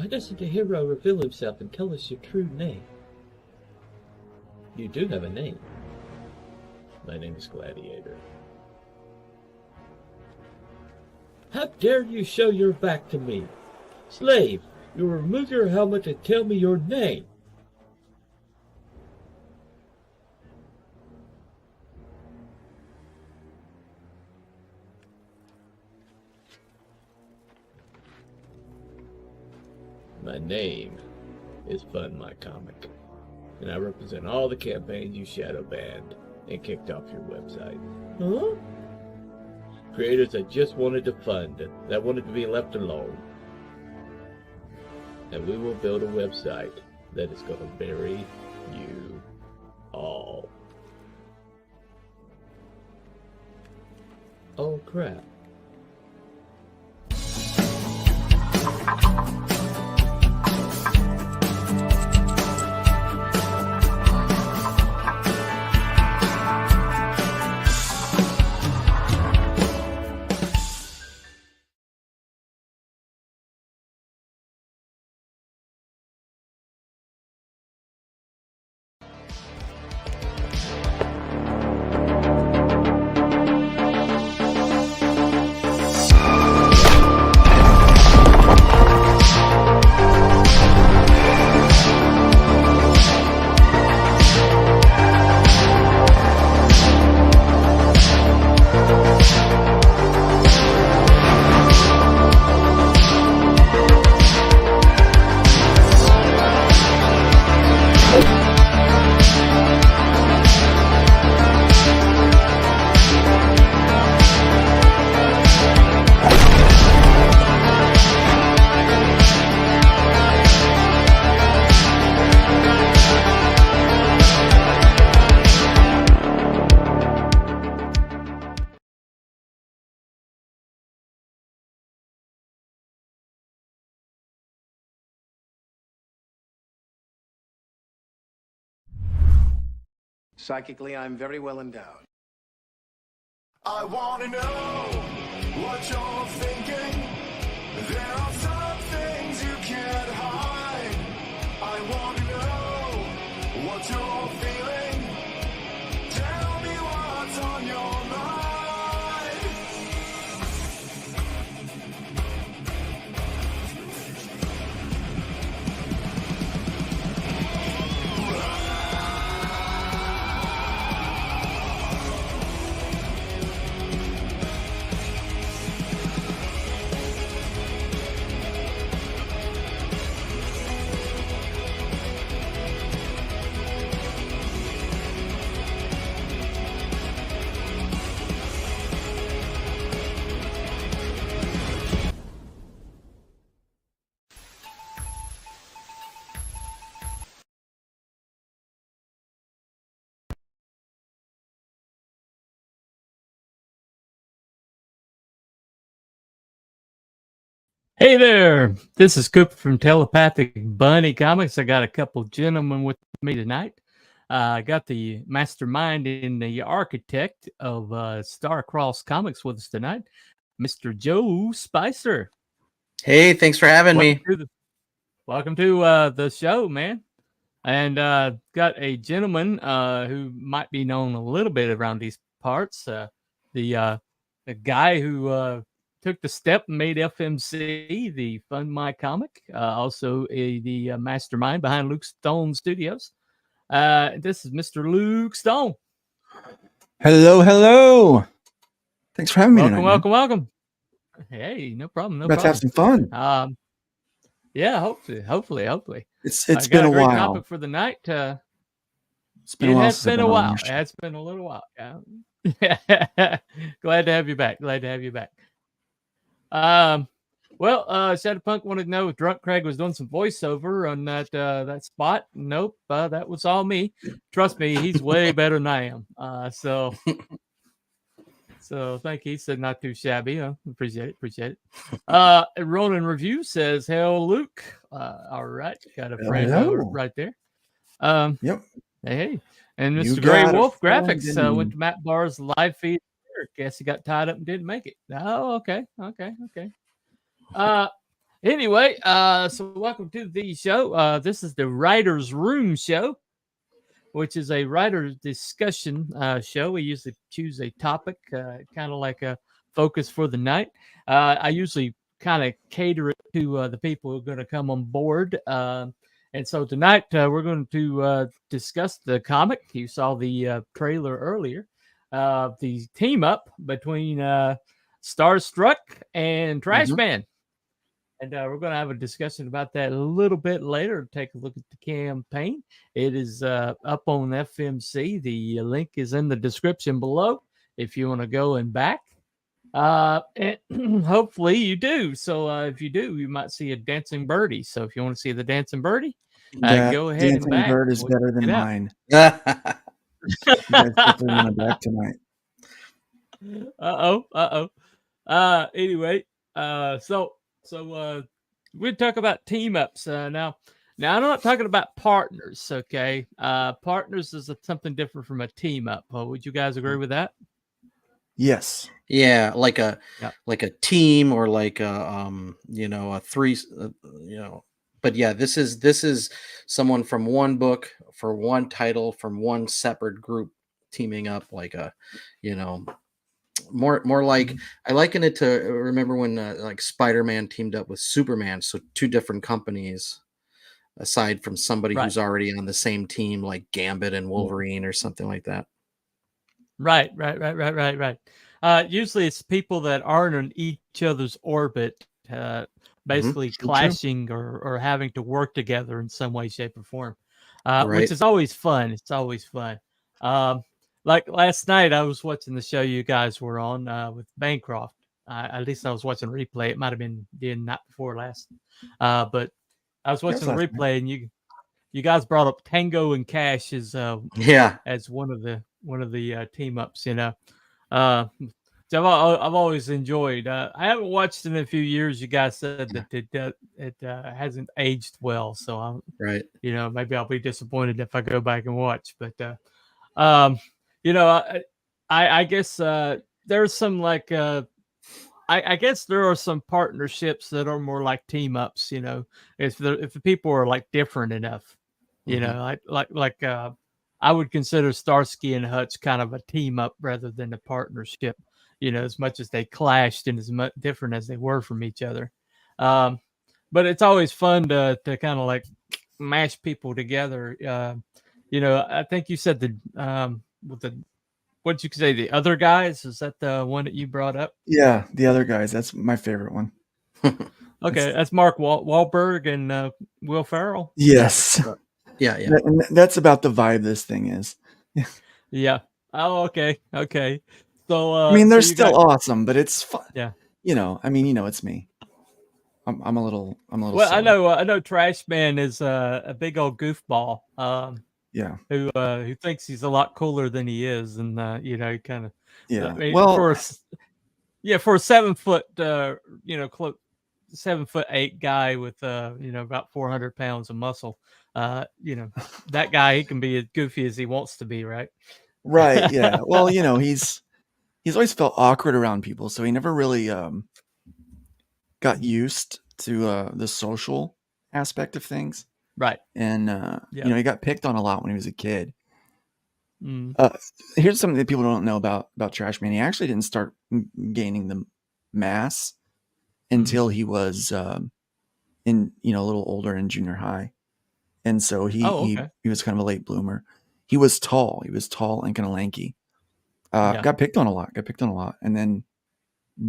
Why doesn't the hero reveal himself and tell us your true name? You do have a name. My name is Gladiator. How dare you show your back to me? Slave, you remove your helmet and tell me your name. My name is Fun My Comic, and I represent all the campaigns you shadow banned and kicked off your website. Huh? Creators that just wanted to fund, that wanted to be left alone. And we will build a website that is going to bury you all. Oh crap. Psychically, I'm very well endowed. I want to know what you're thinking. There are some things you can't hide. I want to know what you're feeling. Tell me what's on your mind. Hey there, this is Cooper from Telepathic Bunny Comics. I got a couple gentlemen with me tonight. I got the mastermind and the architect of Starcross Comics with us tonight, Mr. Joe Spicer. Hey, thanks for having me. Welcome to the show, man. And got a gentleman who might be known a little bit around these parts. The guy who took the step and made FMC the Fund My Comic, also the mastermind behind Luke Stone Studios. This is Mr. Luke Stone. Hello. Thanks for having me tonight. Welcome. Hey, no problem. About to have some fun. Yeah, hopefully. It's been a great while. Topic for the night. It's been a while. It's been a while. It's been a little while. Yeah. Glad to have you back. Shadowpunk wanted to know if Drunk Craig was doing some voiceover on that spot. Nope, that was all me. Trust me, he's way better than I am. So thank you. He said not too shabby. Appreciate it. Ronan Review says, "Hell, Luke." All right, got a friend right there. Yep. Hey, and Mr. Grey Wolf Graphics went to Matt Barr's live feed. Guess he got tied up and didn't make it. Oh, okay. Anyway, so welcome to the show. This is the Writer's Room show, which is a writer's discussion show. We usually choose a topic, kind of like a focus for the night. I usually kind of cater it to the people who are going to come on board. And so tonight we're going to discuss the comic. You saw the trailer earlier. The team up between Starstruck and Trash Man. And we're going to have a discussion about that a little bit later. Take a look at the campaign. It is up on FMC. The link is in the description below if you want to go and back. And hopefully you do. So if you do, you might see a dancing birdie. So if you want to see the dancing birdie, go ahead and dancing back. bird is better than mine. Oh, You guys definitely want to back tonight. Anyway, so we talk about team ups now. Now I'm not talking about partners, okay? Partners is something different from a team up. Would you guys agree with that? Yes. yeah, like a Yeah. team or like a a three, But yeah, this is someone from one book for one title from one separate group teaming up, like a, more like I liken it to remember when like Spider-Man teamed up with Superman, so two different companies aside from somebody Right. who's already on the same team, like Gambit and Wolverine or something like that. Right. Usually it's people that aren't in each other's orbit, basically True. clashing or having to work together in some way, shape, or form, Right. which is always fun. It's always fun. Like last night, I was watching the show you guys were on with Bancroft. At least I was watching a replay. It might have been the night before last, but I was watching the replay, and you guys brought up Tango and Cash as as one of the team ups. So I've always enjoyed. I haven't watched in a few years. You guys said that it hasn't aged well, so I'm Right. maybe I'll be disappointed if I go back and watch. But I guess there's some like I guess there are some partnerships that are more like team ups. If the people are like different enough, like I would consider Starsky and Hutch kind of a team up rather than a partnership. As much as they clashed and as much different as they were from each other. But it's always fun to kind of like mash people together. I think you said what'd you say? The Other Guys? Is that the one that you brought up? Yeah, The Other Guys. That's my favorite one. Okay, that's Mark Wahlberg and Will Ferrell. Yes. Yeah. And that's about the vibe this thing is. Yeah. Oh, okay. So I mean, they're still awesome, but it's fun. Yeah. It's me. I'm a little. Well, silly. I know. Trash Man is a big old goofball. Yeah. Who thinks he's a lot cooler than he is, and kind of. Yeah. I mean, Well. for a 7 foot, 7'8" guy with about 400 pounds of muscle, that guy, he can be as goofy as he wants to be, right? Right. Yeah. Well, he's always felt awkward around people, so he never really got used to the social aspect of things. Right. And he got picked on a lot when he was a kid. Mm. Here's something that people don't know about Trash Man. He actually didn't start gaining the mass until he was in a little older in junior high, and so he was kind of a late bloomer. He was tall and kind of lanky. Got picked on a lot, and then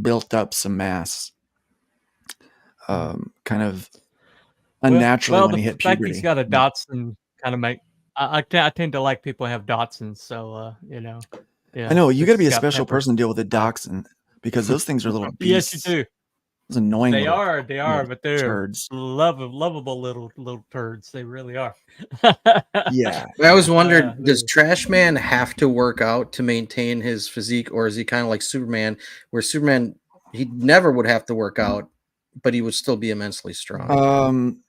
built up some mass. Kind of unnaturally when he hit puberty. The fact he's got a Dotson kind of make. I tend to like people who have Dotsons, so Yeah, I know you got to be a special person to deal with a Dachshund because those things are little beasts. Yes, you do. It's annoying. They are, but they're turds. Lovable little turds. They really are. Yeah. I always wondered, does Trash Man have to work out to maintain his physique, or is he kind of like Superman, where Superman, he never would have to work out, but he would still be immensely strong?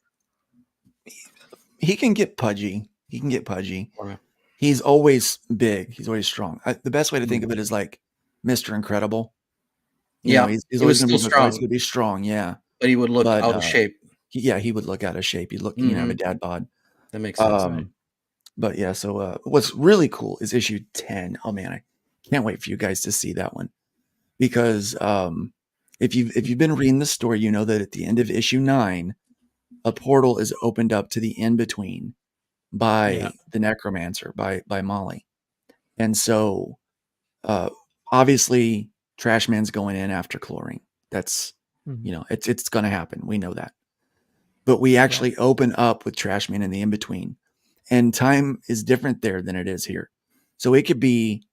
He can get pudgy. Okay. He's always big. He's always strong. The best way to think of it is like Mr. Incredible. He's always going to be strong. Yeah. But he would look But out of shape. he would look out of shape. He'd look, have a Mhm. dad bod. That makes sense. Right. But yeah, so what's really cool is issue 10. Oh man, I can't wait for you guys to see that one, because if you've been reading the story, you know that at the end of issue 9, a portal is opened up to the in between by Yeah. the necromancer, by Molly. And so obviously Trash Man's going in after chlorine. That's Mhm. it's going to happen. We know that. But we actually open up with Trash Man in the in between. And time is different there than it is here. So it could be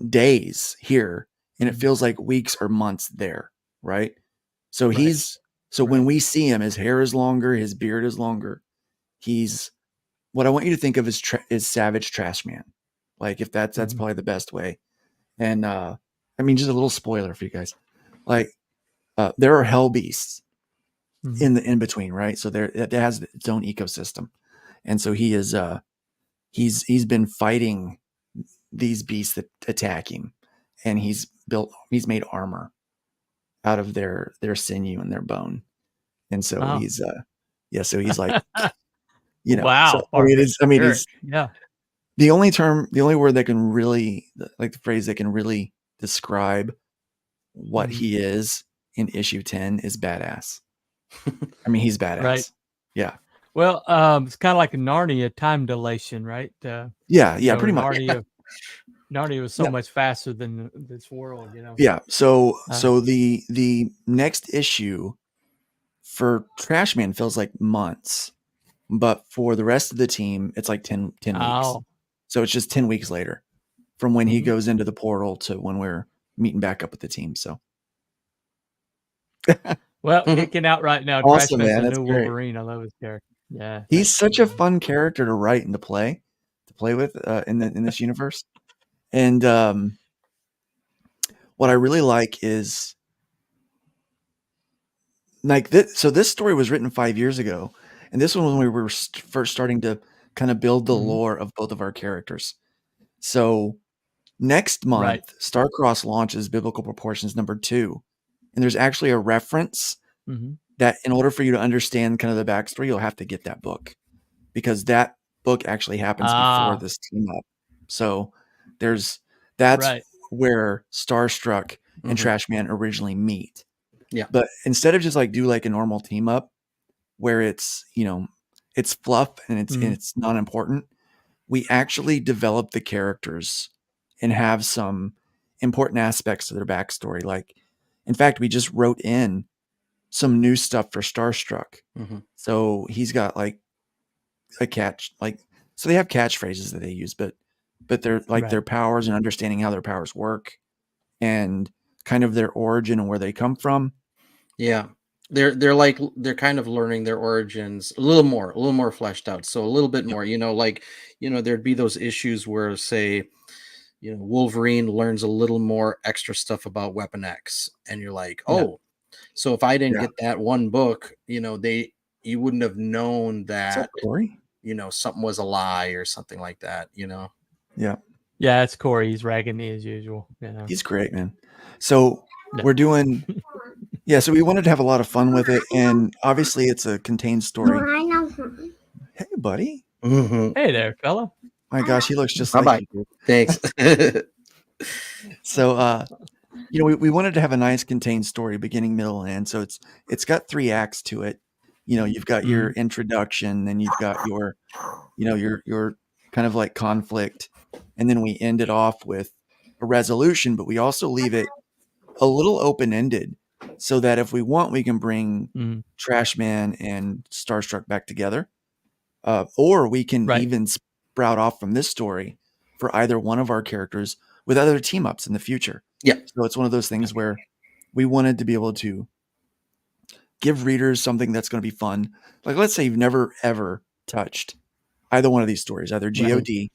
days here and it feels like weeks or months there, right? So when we see him, his hair is longer, his beard is longer. He's what I want you to think of is Savage Trash Man. Like, if that's probably the best way. And I mean, just a little spoiler for you guys. Like, there are hell beasts in the in between, right? So it has its own ecosystem. And so he is he's been fighting these beasts that attack him, and he's made armor out of their sinew and their bone. And so Wow. he's like, Wow. so, he's yeah. the only word that can really, like the phrase that can really describe what he is in issue 10 is badass. I mean, he's badass. Right. Yeah. Well, it's kind of like a Narnia time dilation, right? Yeah, pretty much. Narnia was so much faster than this world, Yeah. So the next issue for Trash Man feels like months, but for the rest of the team, it's like 10 weeks. So it's just 10 weeks later from when he goes into the portal to when we're meeting back up with the team. So well, kicking out right now. Awesome, Trash Man's man. a That's new great. Wolverine. I love his character. Yeah. He's such a fun character to write and to play with in this universe. And what I really like is like this. So this story was written 5 years ago, and this one was when we were first starting to kind of build the lore of both of our characters. So next month, Starcross launches Biblical Proportions #2, and there's actually a reference that in order for you to understand kind of the backstory, you'll have to get that book, because that book actually happens before this team up. So that's where Starstruck and Trash Man originally meet. Yeah. But instead of just like do like a normal team up where it's, it's fluff and it's not important, we actually develop the characters and have some important aspects to their backstory. Like, in fact, we just wrote in some new stuff for Starstruck. So he's got like a catch, so they have catchphrases that they use, but they're like their powers and understanding how their powers work and kind of their origin and where they come from. Yeah. They're kind of learning their origins a little more fleshed out. So a little bit more, there'd be those issues where, say, Wolverine learns a little more extra stuff about Weapon X, and you're like, oh, so if I didn't get that one book, you wouldn't have known that, Corey? Something was a lie or something like that, Yeah. Yeah, it's Corey. He's ragging me as usual. He's great, man. So we're doing, so we wanted to have a lot of fun with it. And obviously it's a contained story. Hey, buddy. Hey there, fella. My gosh, he looks just like you. Thanks. So, we wanted to have a nice contained story, beginning, middle, and end. So it's got 3 acts to it. You've got your introduction, then you've got your kind of like conflict, and then we end it off with a resolution, but we also leave it a little open-ended so that if we want, we can bring Trash Man and Starstruck back together, or we can even sprout off from this story for either one of our characters with other team ups in the future. Yeah. So it's one of those things where we wanted to be able to give readers something that's going to be fun. Like, let's say you've never ever touched either one of these stories, either GOD,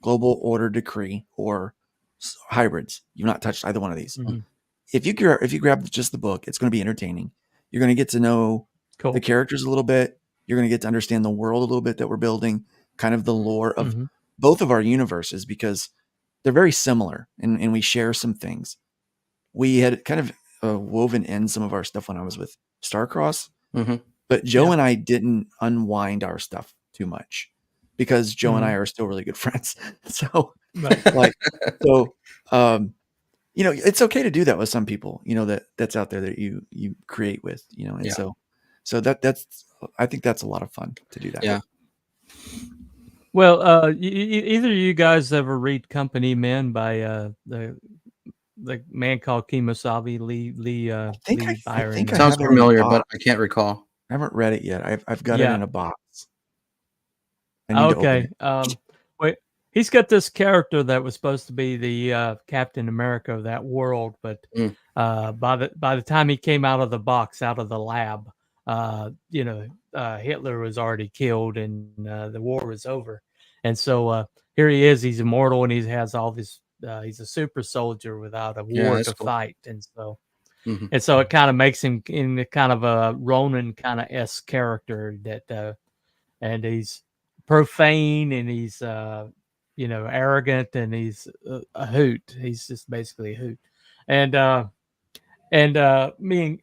Global Order Decree, or Hybrids. You've not touched either one of these. If you grab just the book, it's going to be entertaining. You're going to get to know the characters a little bit. You're going to get to understand the world a little bit that we're building, kind of the lore of both of our universes, because they're very similar and we share some things. We had kind of woven in some of our stuff when I was with Starcross. hmm But Joe Yeah. and I didn't unwind our stuff too much because Joe and I are still really good friends. So Right. like, so, you know, it's okay to do that with some people, you know, that's out there that you create with, you know, and Yeah. so that's, I think that's a lot of fun to do that. Yeah. Well, either of you guys ever read Company Men by the man called Kemosabe, Lee I Byron? think I Sounds have it in a familiar, but box. I can't recall. I haven't read it yet. I've got it Yeah. in a box. I need to open Okay. it. Wait, he's got this character that was supposed to be the Captain America of that world, but Mm. by the time he came out of the box, out of the lab, Hitler was already killed and the war was over, and so here he is. He's immortal and he has all this. He's a super soldier without a Yeah, war that's to cool. fight, and so. hmm And so it kind of makes him in the kind of a Ronin kind of S character that and he's profane and he's arrogant and he's a hoot. He's just basically a hoot. And me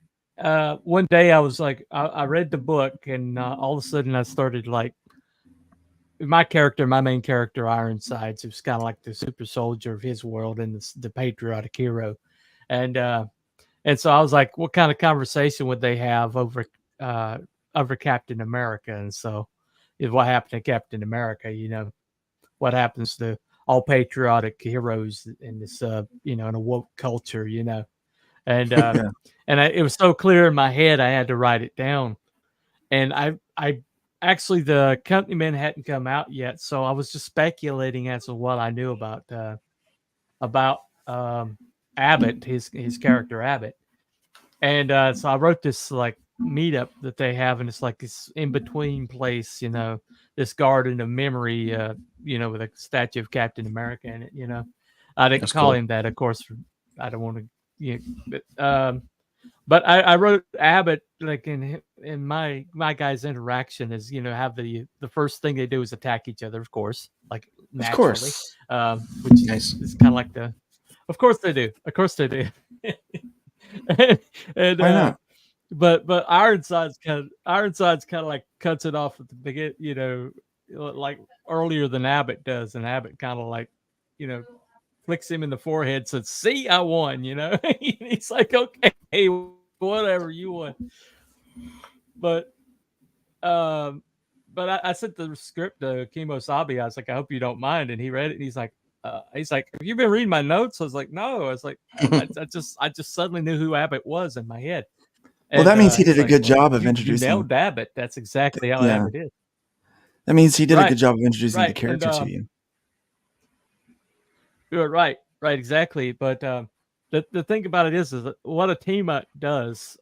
one day I was like I read the book and all of a sudden I started like my main character Ironsides, who's kind of like the super soldier of his world and the patriotic hero. And and so I was like, what kind of conversation would they have uh, over Captain America? And so, is what happened to Captain America? You know, what happens to all patriotic heroes in this, in a woke culture? You know, and Yeah. it was so clear in my head, I had to write it down. And I actually the Company Men hadn't come out yet, so I was just speculating as to what I knew about Abbott, his character Abbott. And so I wrote this like meetup that they have, and it's like this in between place, this garden of memory, with a statue of Captain America in it. I didn't That's call cool. him that, of course. I don't want to, but I wrote Abbott like in my guys' interaction is have the first thing they do is attack each other, of course, like Of naturally, course. which Nice. is kind of like of course they do, of course they do. and Why not? but Ironsides kind of like cuts it off at the beginning, like earlier than Abbott does, and Abbott kind of like, flicks him in the forehead, says, "See, I won," He's like, "Okay, whatever, you won." But I sent the script to Kemosabe. I was like, "I hope you don't mind," and he read it, and he's like, "Have you been reading my notes?" I was like, "No." I was like, I just suddenly knew who Abbott was in my head. Well, And that means he he's did a like, good "Well, job of you introducing. nailed Abbott. That's exactly how Yeah. Abbott is." That means he did a Right, good job of introducing the right, character to you. you're right, exactly. But the thing about it is that what a team up does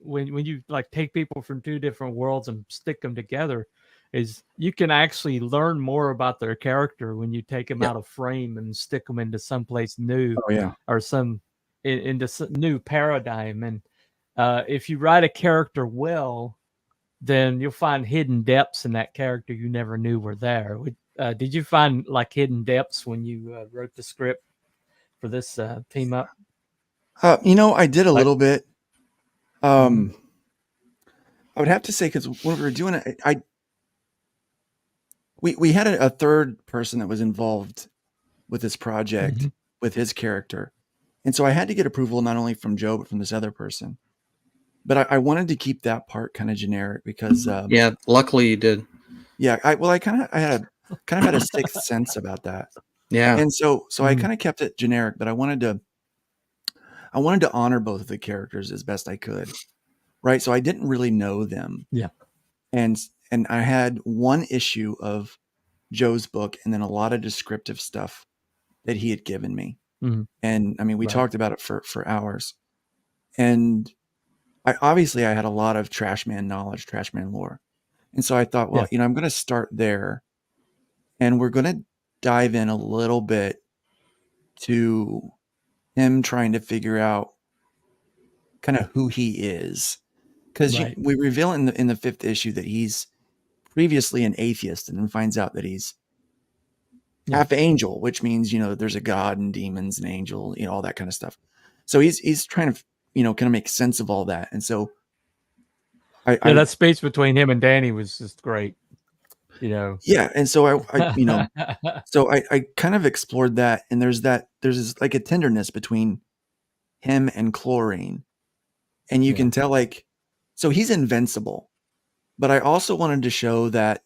when you like take people from two different worlds and stick them together is you can actually learn more about their character when you take them Yeah. out of frame and stick them into someplace new Oh yeah. or into some new paradigm. And if you write a character well, then you'll find hidden depths in that character you never knew were there. Did you find like hidden depths when you wrote the script for this team up? I did a Like- little bit. Mhm. I would have to say, because when we were doing it, we had a third person that was involved with this project Mhm. with his character, and so I had to get approval not only from Joe but from this other person. But I wanted to keep that part kind of generic because Yeah, luckily you did. yeah, I had a sixth sense about that, Yeah. and so I Mm. kind of kept it generic, but I wanted to honor both of the characters as best I could, right? So I didn't really know them. Yeah. And I had one issue of Joe's book and then a lot of descriptive stuff that he had given me. Mhm. And I mean, we Right. talked about it for hours. And I had a lot of Trashman knowledge, Trashman lore. And so I thought, well, Yeah. I'm going to start there and we're going to dive in a little bit to him trying to figure out kind of who he is. Because Right. we reveal in the fifth issue that he's previously an atheist and then finds out that he's Yeah. half angel, which means, there's a God and demons and angel, all that kind of stuff. So he's trying to, kind of make sense of all that. And so Yeah, that speech between him and Danny was just great. Yeah, and so I kind of explored that, and there's this, like, a tenderness between him and Chlorine, and you Yeah. can tell, like, so he's invincible, but I also wanted to show that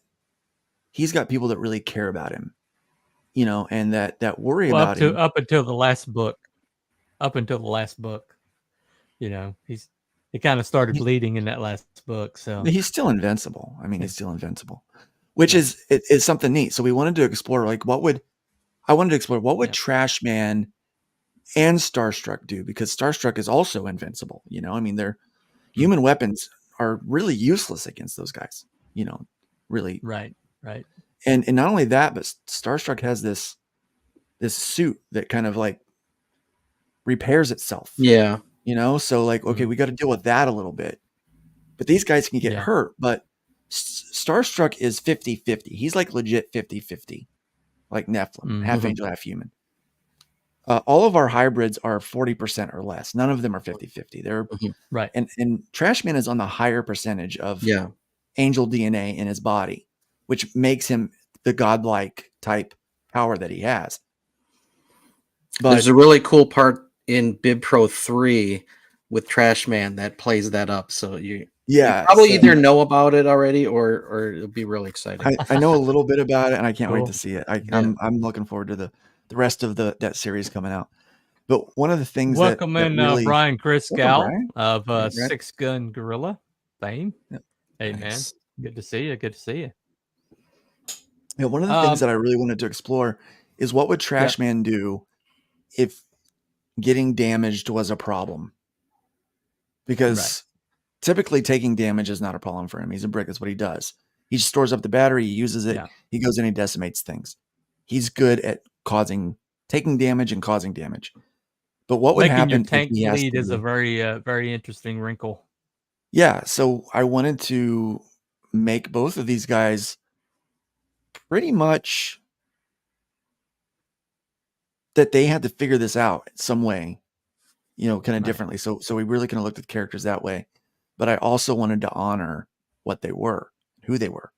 he's got people that really care about him, and that worry Well, about him. up until the last book. Up until the last book. He kind of started bleeding in that last book. So He's still invincible. I mean, he's still invincible, which is something neat. So we wanted to explore, like, what would Trash Man and Starstruck do, because Starstruck is also invincible. I mean, their human weapons are really useless against those guys. Really. Right. And not only that, but Starstruck has this suit that kind of, like, repairs itself. Yeah. So, like, okay, we got to deal with that a little bit. But these guys can get hurt. But Starstruck is 50-50. He's like legit 50-50, like Nephilim, half angel, half human. All of our hybrids are 40% or less. None of them are 50-50. They're right. And Trashman is on the higher percentage of angel DNA in his body, which makes him the godlike type power that he has. But there's a really cool part in Bib Pro 3 with Trashman that plays that up. So you probably either know about it already or it'll be really exciting. I know a little bit about it, and I can't wait to see it. I'm looking forward to the rest of that series coming out. But one of the things welcome that in really, Brian Criscal Brian. of Six Gun Gorilla fame. Yep. Hey man, good to see you. Yeah, one of the things that I really wanted to explore is what would Trashman do if getting damaged was a problem? Because typically taking damage is not a problem for him. He's a brick. That's what he does. He stores up the battery. He uses it. Yeah. He goes in. He decimates things. He's good at taking damage and causing damage. But what would happen your tank if he lead is a very, very interesting wrinkle. Yeah. So I wanted to make both of these guys pretty much that they had to figure this out some way, kind of differently. So we really kind of looked at the characters that way. But I also wanted to honor what they were, who they were,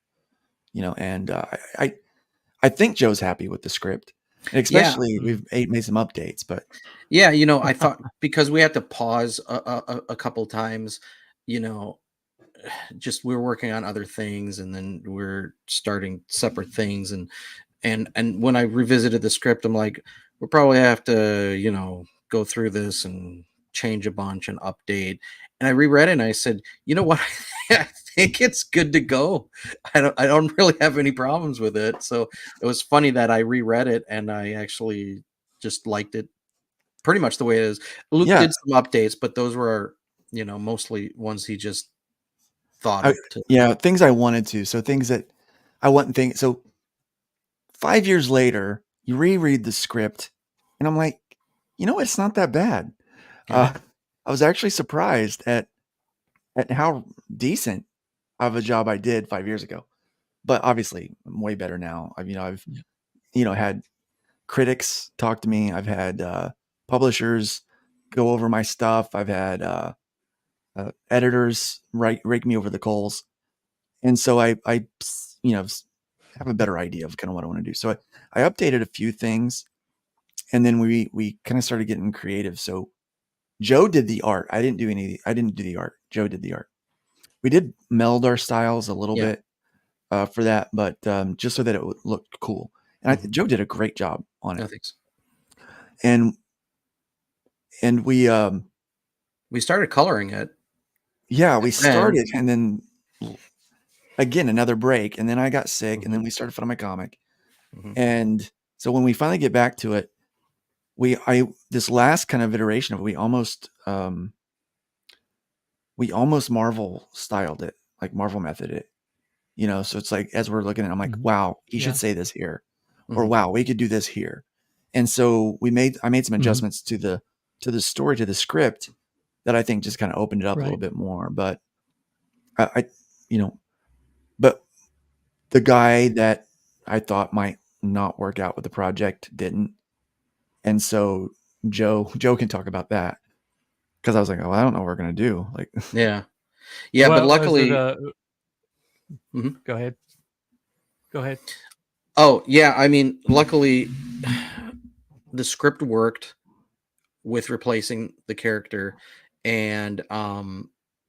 and I think Joe's happy with the script, and especially we've made some updates. But I thought because we had to pause a couple times, just we were working on other things, and then we're starting separate things, and when I revisited the script, I'm like, we'll probably have to go through this and change a bunch and update. And I reread it and I said, you know what? I think it's good to go. I don't really have any problems with it. So it was funny that I reread it and I actually just liked it pretty much the way it is. Luke did some updates, but those were, mostly ones he just thought of. Things I wanted to. So things that I wouldn't think. So 5 years later, you reread the script and I'm like, it's not that bad. I was actually surprised at how decent of a job I did 5 years ago, but obviously I'm way better now. I've had critics talk to me. I've had publishers go over my stuff. I've had editors rake me over the coals, and so I have a better idea of kind of what I want to do. So I updated a few things, and then we kind of started getting creative. So Joe did the art. I didn't do the art. Joe did the art. We did meld our styles a little bit for that, but just so that it would look cool. And Joe did a great job on it. Thanks. And we started coloring it. Yeah, we started, and then again another break, and then I got sick, and then we started on my comic. And so when we finally get back to it, this last kind of iteration of it, we almost Marvel styled it, like Marvel method it, so it's like, as we're looking at it, I'm like, wow, he should say this here, or wow, we could do this here. And so I made some adjustments to the story, to the script, that I think just kind of opened it up a little bit more. But but the guy that I thought might not work out with the project didn't. And so Joe can talk about that, because I was like, oh, I don't know what we're going to do. Like, yeah. Yeah, but Well, is it, luckily, Mhm. go ahead. Go ahead. Oh yeah, I mean, luckily, the script worked with replacing the character, and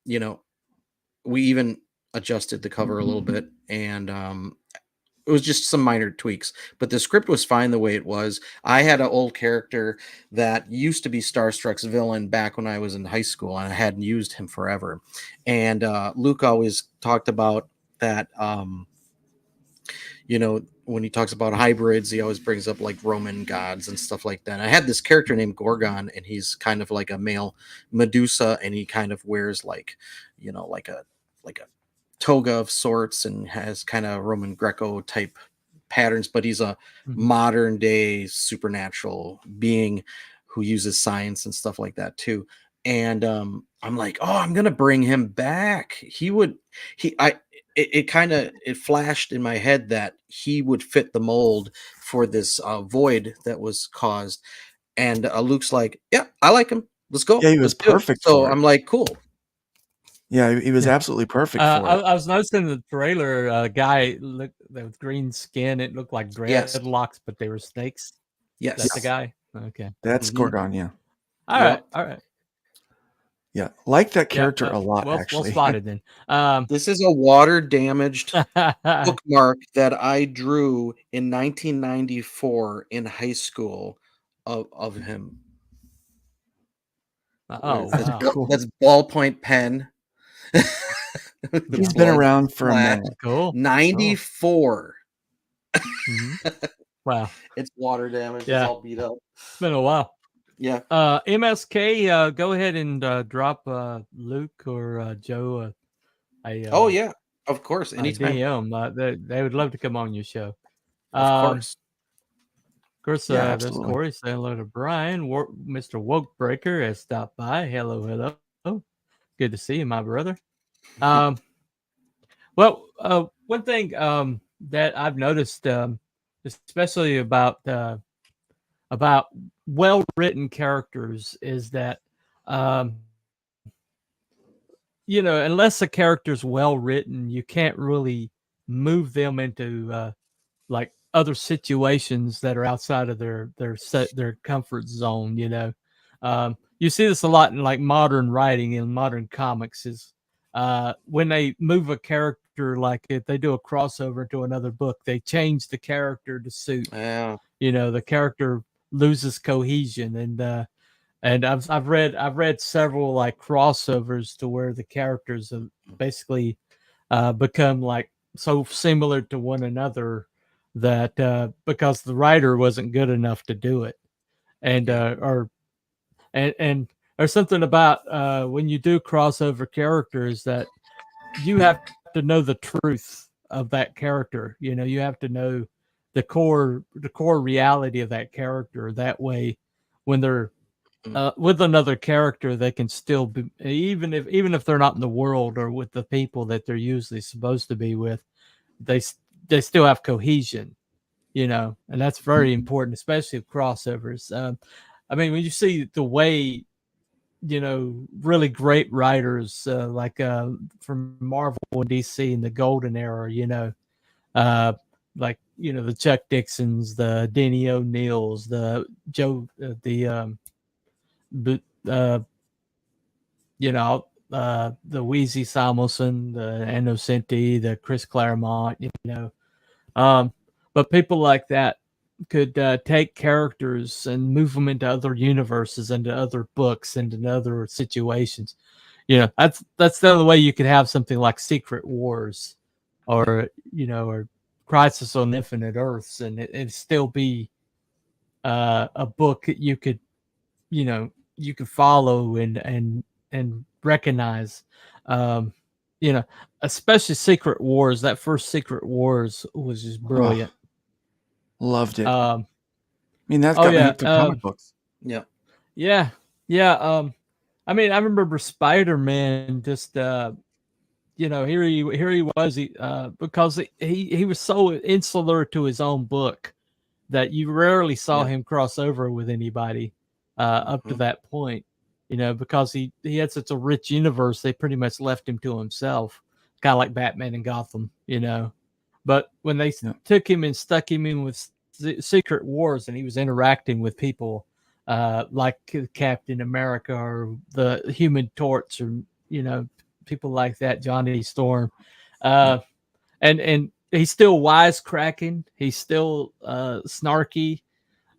you know, we even adjusted the cover a little bit, and it was just some minor tweaks, but the script was fine the way it was. I had an old character that used to be Starstruck's villain back when I was in high school, and I hadn't used him forever. And Luke always talked about that. When he talks about hybrids, he always brings up like Roman gods and stuff like that. And I had this character named Gorgon, and he's kind of like a male Medusa, and he kind of wears like a toga of sorts and has kind of Roman Greco type patterns, but he's a Mhm. modern day supernatural being who uses science and stuff like that too. And I'm like, oh, I'm gonna bring him back. It kind of it flashed in my head that he would fit the mold for this void that was caused. And Luke's like, yeah, I like him. Let's go. Yeah, he was Let's do it. perfect So for it. I'm like, cool. Yeah, he was Yeah. absolutely perfect for I, it. I was noticing the trailer, guy looked with green skin. It looked like Yes. dreadlocks, but they were snakes. Yes. That's the guy. Okay. That's Mhm. Gorgon, yeah. All Yep. right. All right. Yeah. Like that Yeah. character a lot, Well actually. spotted then. This is a water damaged bookmark that I drew in 1994 in high school of him. Oh That's, wow. Cool. that's ballpoint pen. The He's been blood around for a splash. minute. Cool. 94. Mhm. Wow. It's water damage. Yeah. It's all beat up. It's been a while. Yeah. MSK, go ahead and drop Luke or Joe Oh yeah. Of course. a Anytime. DM. They would love to come on your show. Of course. Of course, Yeah, there's absolutely. Corey saying hello to Brian. Mr. Woke Breaker has stopped by. Hello, hello. Good to see you, my brother. One thing that I've noticed, especially about well-written characters, is that unless a character's well written, you can't really move them into like other situations that are outside of their comfort zone. You see this a lot in like modern writing and modern comics is when they move a character, like if they do a crossover to another book, they change the character to suit. Yeah. The character loses cohesion, and I've read several like crossovers to where the characters have basically become like so similar to one another that because the writer wasn't good enough to do it, and and there's something about when you do crossover characters that you have to know the truth of that character. You have to know the core reality of that character. That way, when they're with another character, they can still be, even if they're not in the world or with the people that they're usually supposed to be with, they still have cohesion, and that's very important, especially with crossovers. I mean, when you see the way, really great writers like from Marvel and DC in the golden era, like the Chuck Dixons, the Denny O'Neills, the Joe, but the Wheezy Samuelson, the Innocenti, the Chris Claremont, um, but people like that could take characters and move them into other universes, into other books, into other situations. That's the only way you could have something like Secret Wars, or or Crisis on Infinite Earths, and it'd still be a book that you could follow and recognize. Um, Especially Secret Wars. That first Secret Wars was just brilliant. Loved it. Um, I mean, that's oh got me yeah, hooked on comic books. Yeah. yeah, yeah. I mean, I remember Spider-Man. Just here he was. Because he was so insular to his own book that you rarely saw Yeah. him cross over with anybody up to Mhm. that point. because he had such a rich universe, they pretty much left him to himself, kind of like Batman and Gotham. But when they Yeah. took him and stuck him in with Secret Wars, and he was interacting with people like Captain America or the Human Torch, or people like that, Johnny Storm, and he's still wisecracking, he's still snarky,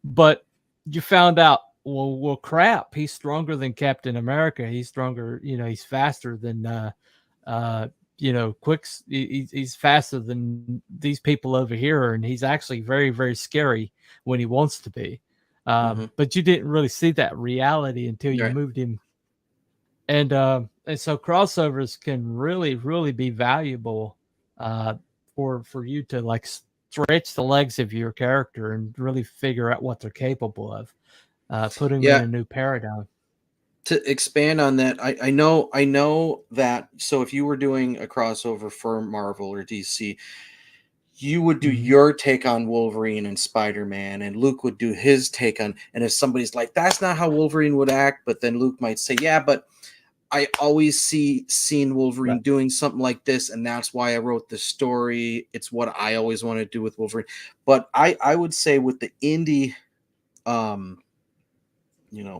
but you found out, well, crap, he's stronger than Captain America. He's stronger, he's faster than he's faster than these people over here, and he's actually very, very scary when he wants to be. But you didn't really see that reality until you Right. moved him. And so crossovers can really, really be valuable for you to like stretch the legs of your character and really figure out what they're capable of. Put them in a new paradigm. To expand on that, I know that. So if you were doing a crossover for Marvel or DC, you would do your take on Wolverine and Spider-Man, and Luke would do his take on. And if somebody's like, "That's not how Wolverine would act," but then Luke might say, "Yeah, but I always seen Wolverine doing something like this, and that's why I wrote this story. It's what I always want to do with Wolverine." But I would say with the indie,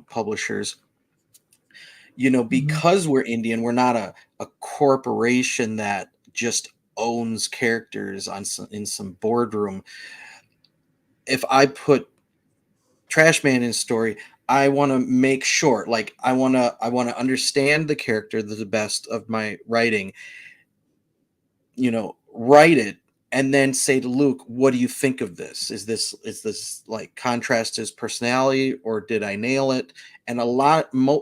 publishers, because we're Indian, we're not a corporation that just owns characters in some boardroom. If I put Trash Man in a story, I want to make sure, like, I want to understand the character to the best of my writing, write it, and then say to Luke, "What do you think of this? Is this like contrast his personality, or did I nail it?" And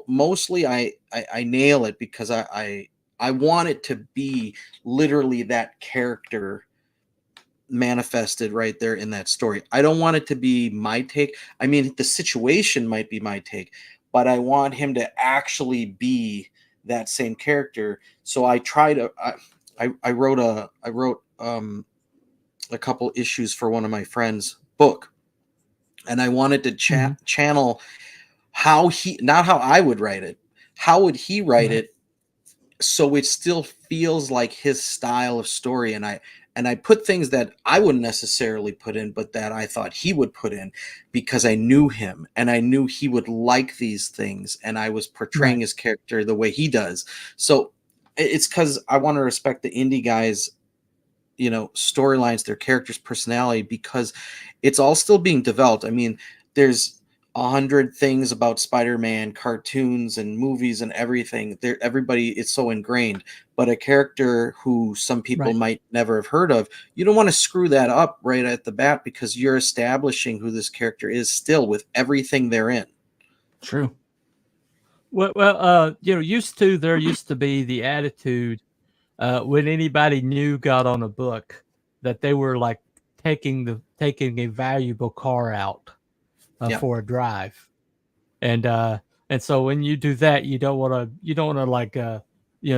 mostly I nail it, because I want it to be literally that character manifested right there in that story. I don't want it to be my take. I mean, the situation might be my take, but I want him to actually be that same character. So I wrote a couple issues for one of my friends' book, and I wanted to channel how he, not how I would write it, how would he write it, so it still feels like his style of story. And I put things that I wouldn't necessarily put in, but that I thought he would put in, because I knew him and I knew he would like these things, and I was portraying his character the way he does. So it's because I want to respect the indie guys, storylines, their characters' personality, because it's all still being developed. I mean, there's 100 things about Spider-Man cartoons and movies and everything. Everybody is so ingrained, but a character who some people might never have heard of, you don't want to screw that up right at the bat, because you're establishing who this character is still with everything they're in. True. Well, there used to be the attitude when anybody new got on a book, that they were like taking a valuable car out for a drive, and so when you do that, you don't want to like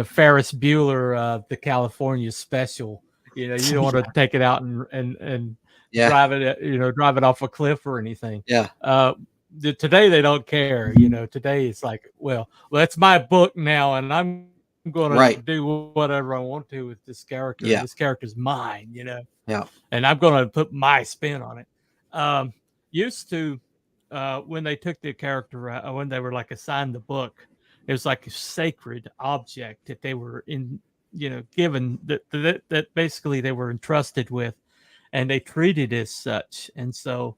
Ferris Bueller, the California Special. You don't want to take it out and drive it off a cliff or anything. Today they don't care. Today it's like, well, that's my book now, and I'm going to do whatever I want to with this character. This character's mine, and I'm going to put my spin on it. Used to, when they took the character, when they were like assigned the book, it was like a sacred object that they were given, that basically they were entrusted with, and they treated as such. And so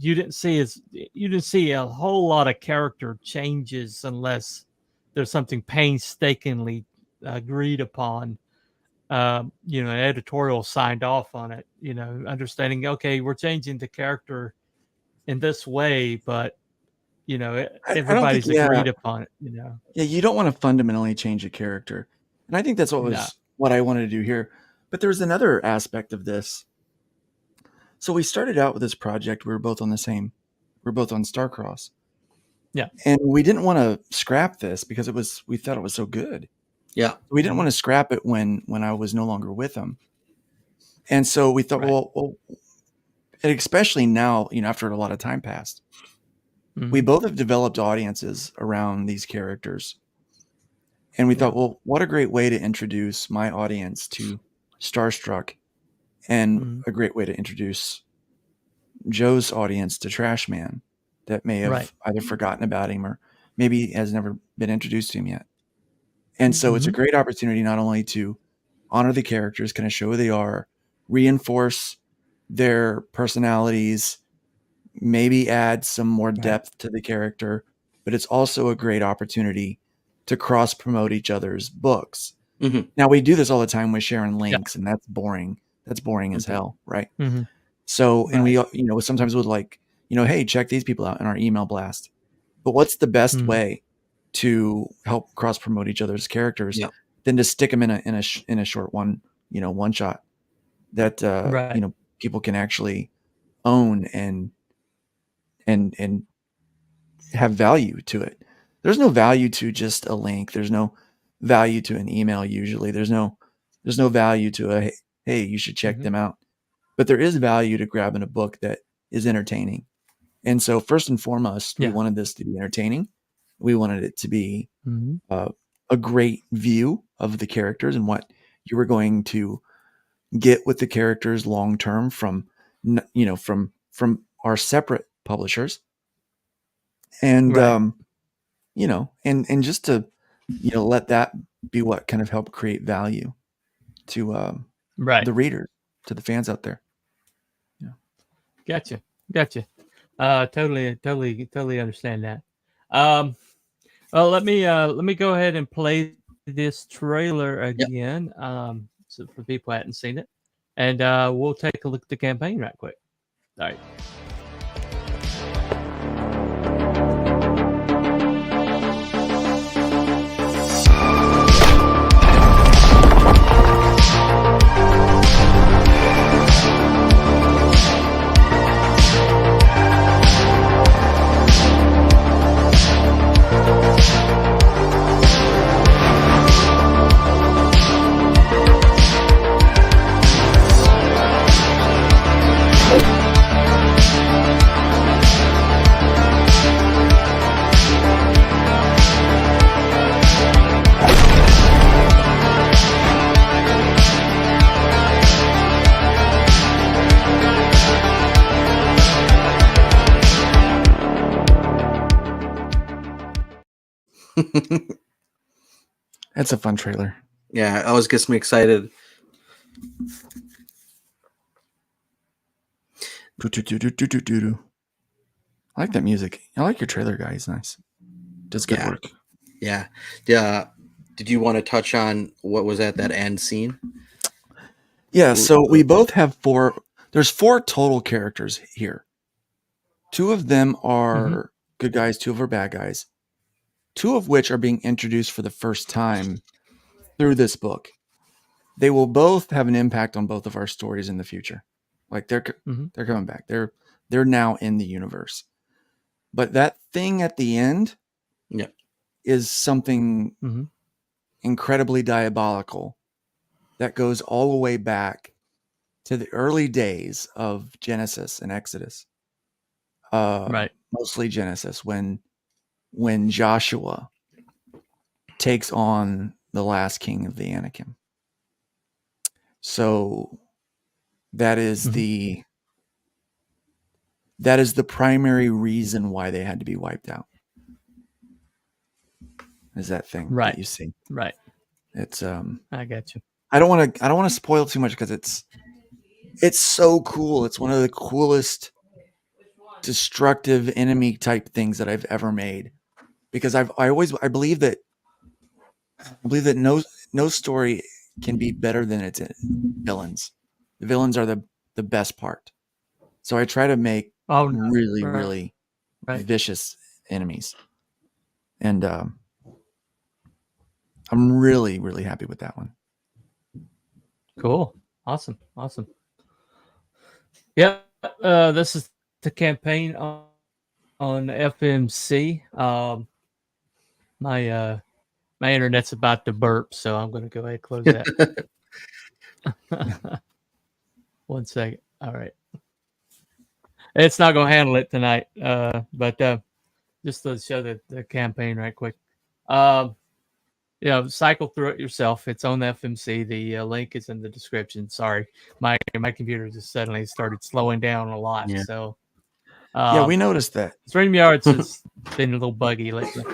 you didn't see a whole lot of character changes unless there's something painstakingly agreed upon, an editorial signed off on it, understanding, okay, we're changing the character in this way, but everybody's agreed upon it. Yeah, you don't want to fundamentally change a character, and I think that's what I wanted to do here. But there's another aspect of this. So we started out with this project. We were both on Starcross. Yeah, and we didn't want to scrap this because we thought it was so good. Yeah, we didn't want to scrap it when I was no longer with him, and so we thought, well, and especially now, after a lot of time passed, we both have developed audiences around these characters. And we thought, well, what a great way to introduce my audience to Starstruck, and a great way to introduce Joe's audience to Trash Man that may have either forgotten about him or maybe has never been introduced to him yet. And so it's a great opportunity not only to honor the characters, kind of show who they are, reinforce their personalities, maybe add some more depth to the character, but it's also a great opportunity to cross promote each other's books. Now we do this all the time with sharing links, and that's boring. That's boring as hell, right? So, and we, sometimes would like, hey, check these people out in our email blast. But what's the best way to help cross promote each other's characters than to stick them in a short one shot that people can actually own and have value to it. There's no value to just a link. There's no value to an email. Usually there's no value to a, hey, you should check them out. But there is value to grabbing a book that is entertaining. And so first and foremost, we wanted this to be entertaining. We wanted it to be a great view of the characters and what you were going to get with the characters long term from our separate publishers. And and just to let that be what kind of helped create value to the readers, to the fans out there. Gotcha. Totally understand that. Well, let me go ahead and play this trailer again. So for people who hadn't seen it, and we'll take a look at the campaign right quick. All right. That's a fun trailer. Yeah, it always gets me excited. I like that music. I like your trailer, guy. He's nice. Does good work. Yeah. Did you want to touch on what was at that end scene? Yeah, so we both have there's 4 total characters here. 2 of them are good guys, 2 of them are bad guys. 2 of which are being introduced for the first time through this book. They will both have an impact on both of our stories in the future. Like they're coming back. They're now in the universe. But that thing at the end is something incredibly diabolical that goes all the way back to the early days of Genesis and Exodus. Mostly Genesis, when Joshua takes on the last king of the Anakim. So that is the primary reason why they had to be wiped out. Is that thing that you see? Right. It's I got you. I don't want to spoil too much because it's so cool. It's one of the coolest destructive enemy type things that I've ever made. Because I believe that no story can be better than its villains. The villains are the best part. So I try to make really vicious enemies. And I'm really, really happy with that one. Cool. Awesome. Yeah. This is the campaign on FMC. My internet's about to burp, so I'm going to go ahead and close that. 1 second. All right. It's not going to handle it tonight. But just to show the campaign right quick. Cycle through it yourself. It's on FMC. The link is in the description. Sorry, my computer just suddenly started slowing down a lot. Yeah. So Yeah, we noticed that. StreamYard's has been a little buggy lately.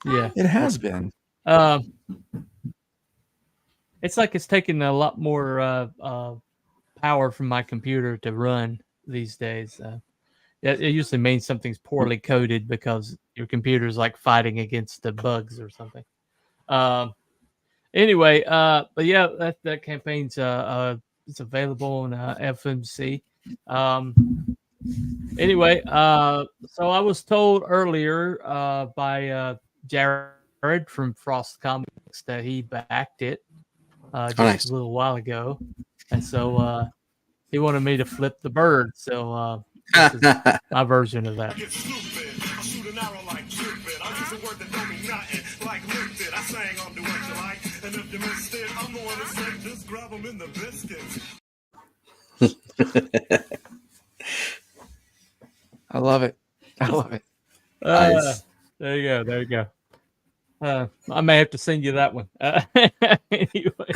Yeah, It has been. it's like it's taking a lot more power from my computer to run these days. It usually means something's poorly coded because your computer's like fighting against the bugs or something. Anyway, but yeah, that campaign's it's available on FMC. Anyway, so I was told earlier by Jared from Frost Comics that he backed it just nice. a little while ago, and so he wanted me to flip the bird. So this is my version of that. Get stupid. I shoot an arrow like Cupid. I use a word that don't mean nothing, like lifted. I sang on Do What You Like, and if you missed it, I'm the one who said just grab them in the biscuits. I love it. I love it. Nice. There you go. There you go. I may have to send you that one. Anyway,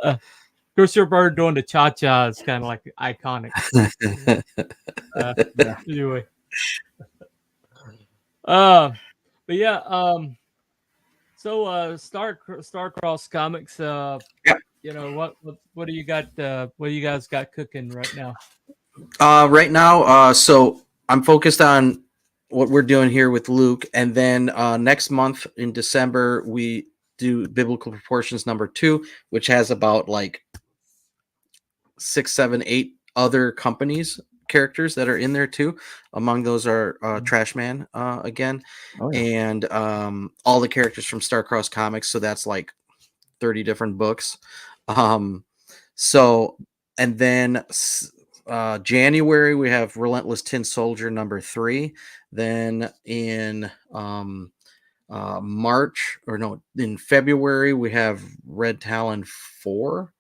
of course, your bird doing the cha-cha is kind of like iconic. Anyway, but yeah, so Starcross Comics. You know what do you got? What do you guys got cooking right now? Right now, so I'm focused on what we're doing here with Luke, and then next month in December we do Biblical Proportions #2, which has about like 6, 7, 8 other companies characters that are in there too. Among those are Trash Man again, and all the characters from Starcross Comics. So that's like 30 different books. So and then January we have Relentless Tin Soldier #3. Then in in February we have Red Talon 4,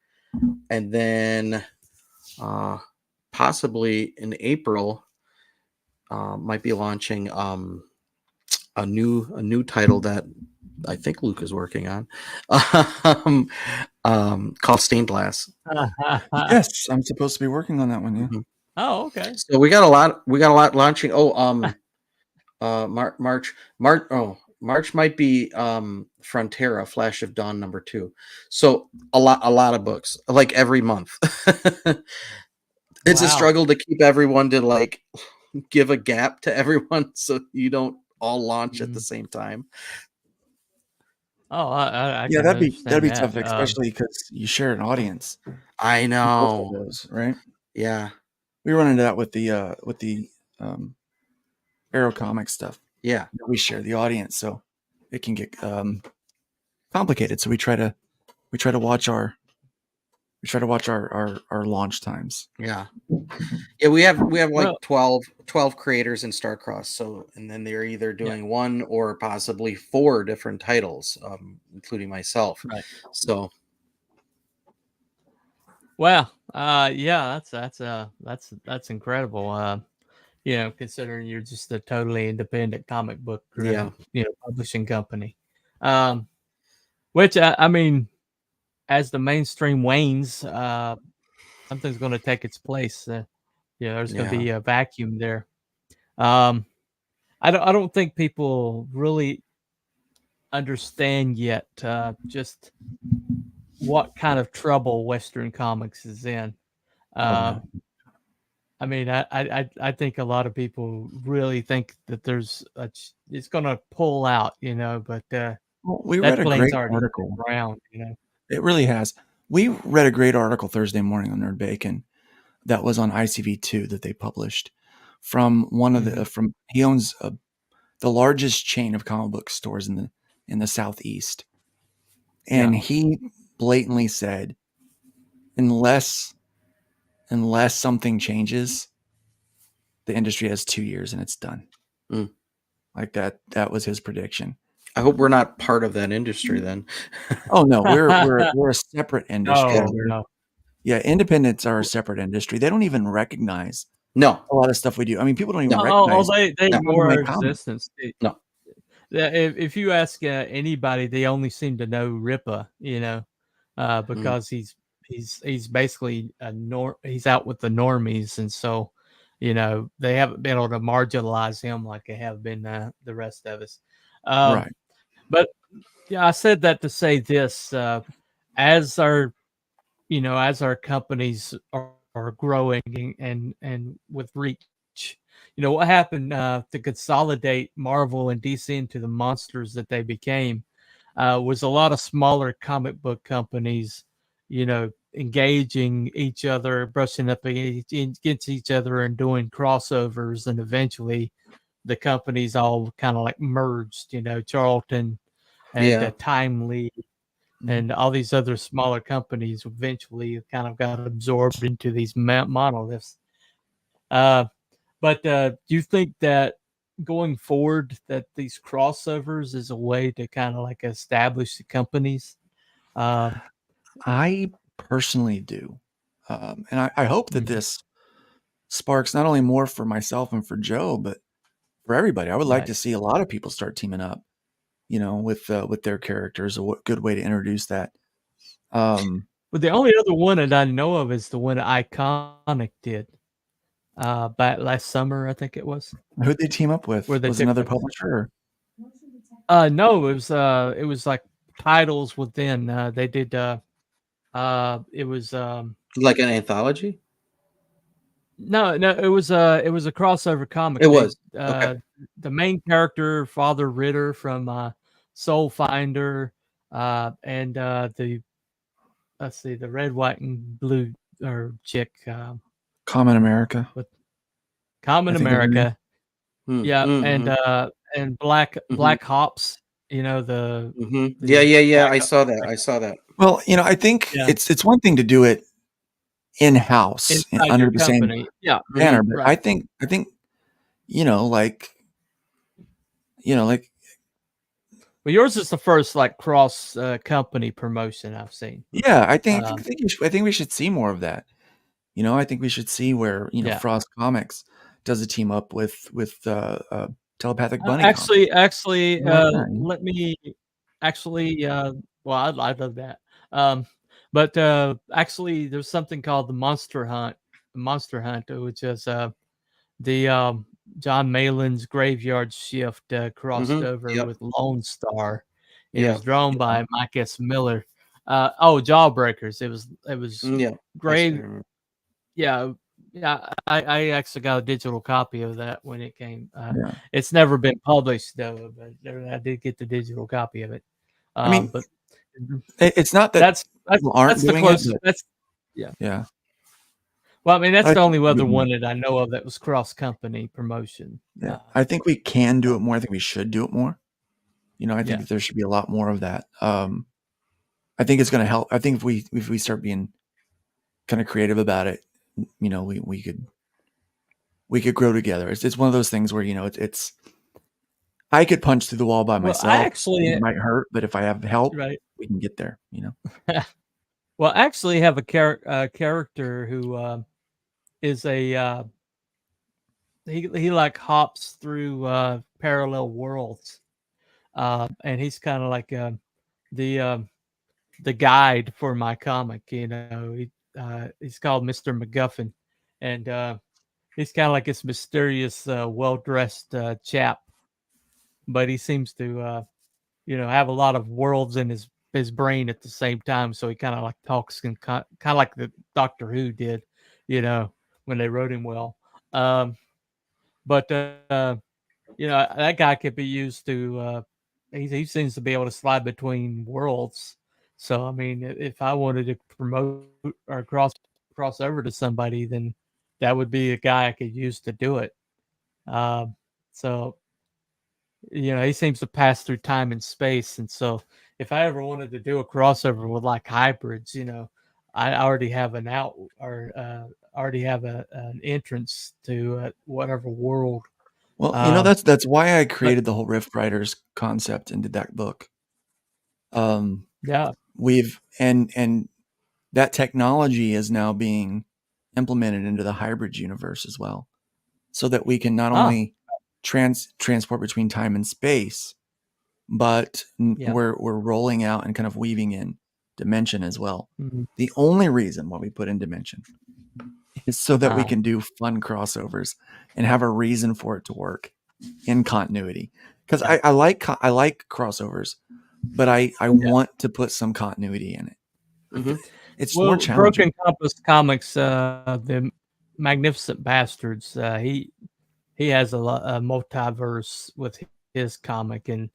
and then possibly in April might be launching a new title that I think Luke is working on, called Stained Glass. Yes, I'm supposed to be working on that one. Yeah. Oh, okay. So we got a lot launching. March might be Frontera Flash of Dawn #2. So a lot of books, like every month. It's a struggle to keep everyone to like give a gap to everyone so you don't all launch at the same time. Oh, I Yeah, can that'd be understand tough, especially because you share an audience. I with both of know. those, right? Yeah. We run into that with the Arrow Comics stuff. Yeah. We share the audience, so it can get complicated. So we try to watch our launch times. Yeah. Yeah, we have like 12 creators in Starcross. So, and then they're either doing one or possibly 4 different titles, including myself. Right. So, well, yeah, that's incredible. Considering you're just a totally independent comic book, publishing company. Which I mean, as the mainstream wanes, something's going to take its place. There's going to be a vacuum there. I don't think people really understand yet just what kind of trouble Western comics is in. I mean, I think a lot of people really think that it's going to pull out, but we read a great article. Around, It really has. We read a great article Thursday morning on Nerd Bacon that was on ICV2 that they published from one of the he owns the largest chain of comic book stores in the Southeast, and he blatantly said, unless something changes, the industry has 2 years and it's done. Like that was his prediction. I hope we're not part of that industry then. Oh no, we're a separate industry. No. Yeah, independents are a separate industry. They don't even recognize No, a lot of stuff we do. I mean, people don't even No. recognize They that one of more my in comics. existence. No. Yeah, if you ask anybody, they only seem to know Ripa, because he's basically he's out with the normies, and so they haven't been able to marginalize him like they have been the rest of us. Um, Right. but yeah, I said that to say this: as our as our companies are growing and with reach, what happened to consolidate Marvel and DC into the monsters that they became was a lot of smaller comic book companies, engaging each other, brushing up against each other, and doing crossovers, and eventually the companies all kind of like merged. Charlton and Yeah. Timely Mhm. and all these other smaller companies eventually kind of got absorbed into these monoliths. Uh, but do you think that going forward that these crossovers is a way to kind of like establish the companies? Um, I personally do. And I hope that mhm, this sparks not only more for myself and for Joe, but for everybody. I would like right. to see a lot of people start teaming up, with their characters. A good way to introduce that. Um, But the only other one that I know of is the one that Iconic did back last summer, I think it was, who'd they team up where with? they Was took another like publisher? Or? no, it was like titles within. They did it was Like an anthology? no, it was a crossover comic. It They was. Okay. the main character, Father Ritter from Soul Finder, and the let's see, the red, white, and blue or chick Common America, with I Common think is her name. America. Yeah, Mm-hmm. and Black Hops, Yeah, the yeah, yeah. Black I Hop- saw that. I saw that. Well, I think yeah, it's one thing to do it in-house inside your under the same company. Yeah, banner, but right. I think you know like like Well, yours is the first like cross company promotion I've seen. yeah, Um, I think we should see more of that. I think we should see where yeah. Frost Comics does a team up with Telepathic Bunny Comics. Let me actually, well, I'd love that. But actually, there's something called the Monster Hunt, which is the John Malin's Graveyard Shift crossed over Yep. with Lone Star. It Yeah. was drawn by Mike S. Miller. Oh, Jawbreakers. It was Yeah. I see. grave. Yeah, yeah. I actually got a digital copy of that when it came. Yeah, It's never been published though, but I did get the digital copy of it. I mean, But it's not that that's that's people aren't that's the doing it, closest. but That's yeah. yeah, Well, I mean, that's I the think only we other can, one that I know of that was cross company promotion. yeah, I think we can do So it more. I think we should do it more. I think yeah. that there should be a lot more of that. I think it's going to help. I think if we start being kind of creative about it, we could grow together. It's one of those things where it's I could punch through the wall by Well, I myself. It actually might hurt, but if I have help, right. we can get there. Well, I actually have a character who is a he like hops through parallel worlds, and he's kind of like the the guide for my comic. He's called Mr. McGuffin, and he's kind of like this mysterious, well dressed chap, but he seems to have a lot of worlds in his brain at the same time. So he kind of like talks and kind of like the Doctor Who did, when they wrote him well. Um, but that guy could be used to. He seems to be able to slide between worlds. So I mean, if I wanted to promote or cross over to somebody, then that would be a guy I could use to do it. Um, so he seems to pass through time and space, and so if I ever wanted to do a crossover with like hybrids, I already have an out or already have an entrance to whatever world. Well, Um, that's why I but created the whole Rift Riders concept and did that book. yeah, We've and that technology is now being implemented into the hybrid universe as well, so that we can not Ah. only transport between time and space, but Yeah. we're rolling out and kind of weaving in dimension as well. Mhm. The only reason why we put in dimension is so that we Ah. can do fun crossovers and have a reason for it to work in continuity. Because Yeah. I like crossovers, but I want to put some continuity in it. Mhm. It's more Well, challenging. Broken Compass Comics, the Magnificent Bastards, he has a multiverse with his comic, and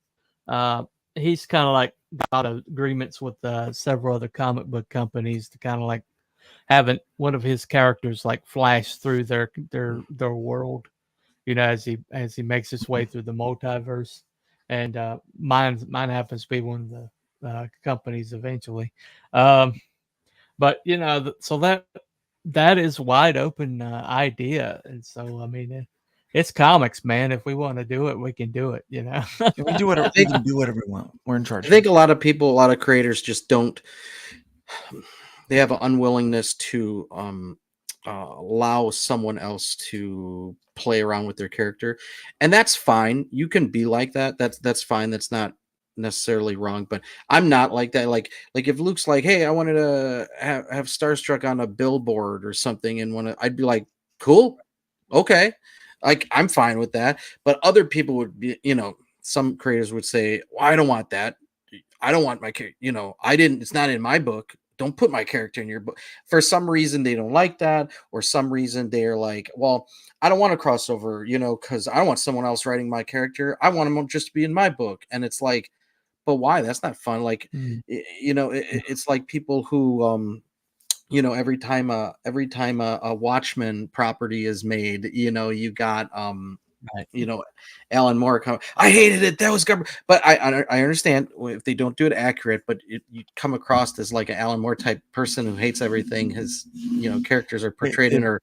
he's kind of like got agreements with several other comic book companies to kind of like having one of his characters like flash through their world, as he makes his way through the multiverse. And mine happens to be one of the companies eventually. But so that is wide open idea, and so I mean it's comics, man. If we want to do it, we can do it. Yeah, we do whatever we can do whatever we want. We're in charge. I think a lot of people, a lot of creators just don't. They have an unwillingness to allow someone else to play around with their character, and that's fine. You can be like that. That's fine. That's not necessarily wrong. But I'm not like that. Like if Luke's like, "Hey, I wanted to have Starstruck on a billboard or something," and I'd be like, "Cool, okay." Like I'm fine with that. But other people would be, some creators would say, "Well, I don't want that. I don't want my character. I didn't. It's not in my book. Don't put my character in your book." For some reason, they don't like that, or some reason they're like, "Well, I don't want a crossover, because I don't want someone else writing my character. I want them just to be in my book." And it's like, but why? That's not fun. Like, Mm. it's like people who, every time a Watchmen property is made, you got Right. Alan Moore I hated it. That was garbage. But I understand if they don't do it accurate, but you come across as like an Alan Moore type person who hates everything his characters are portrayed in, or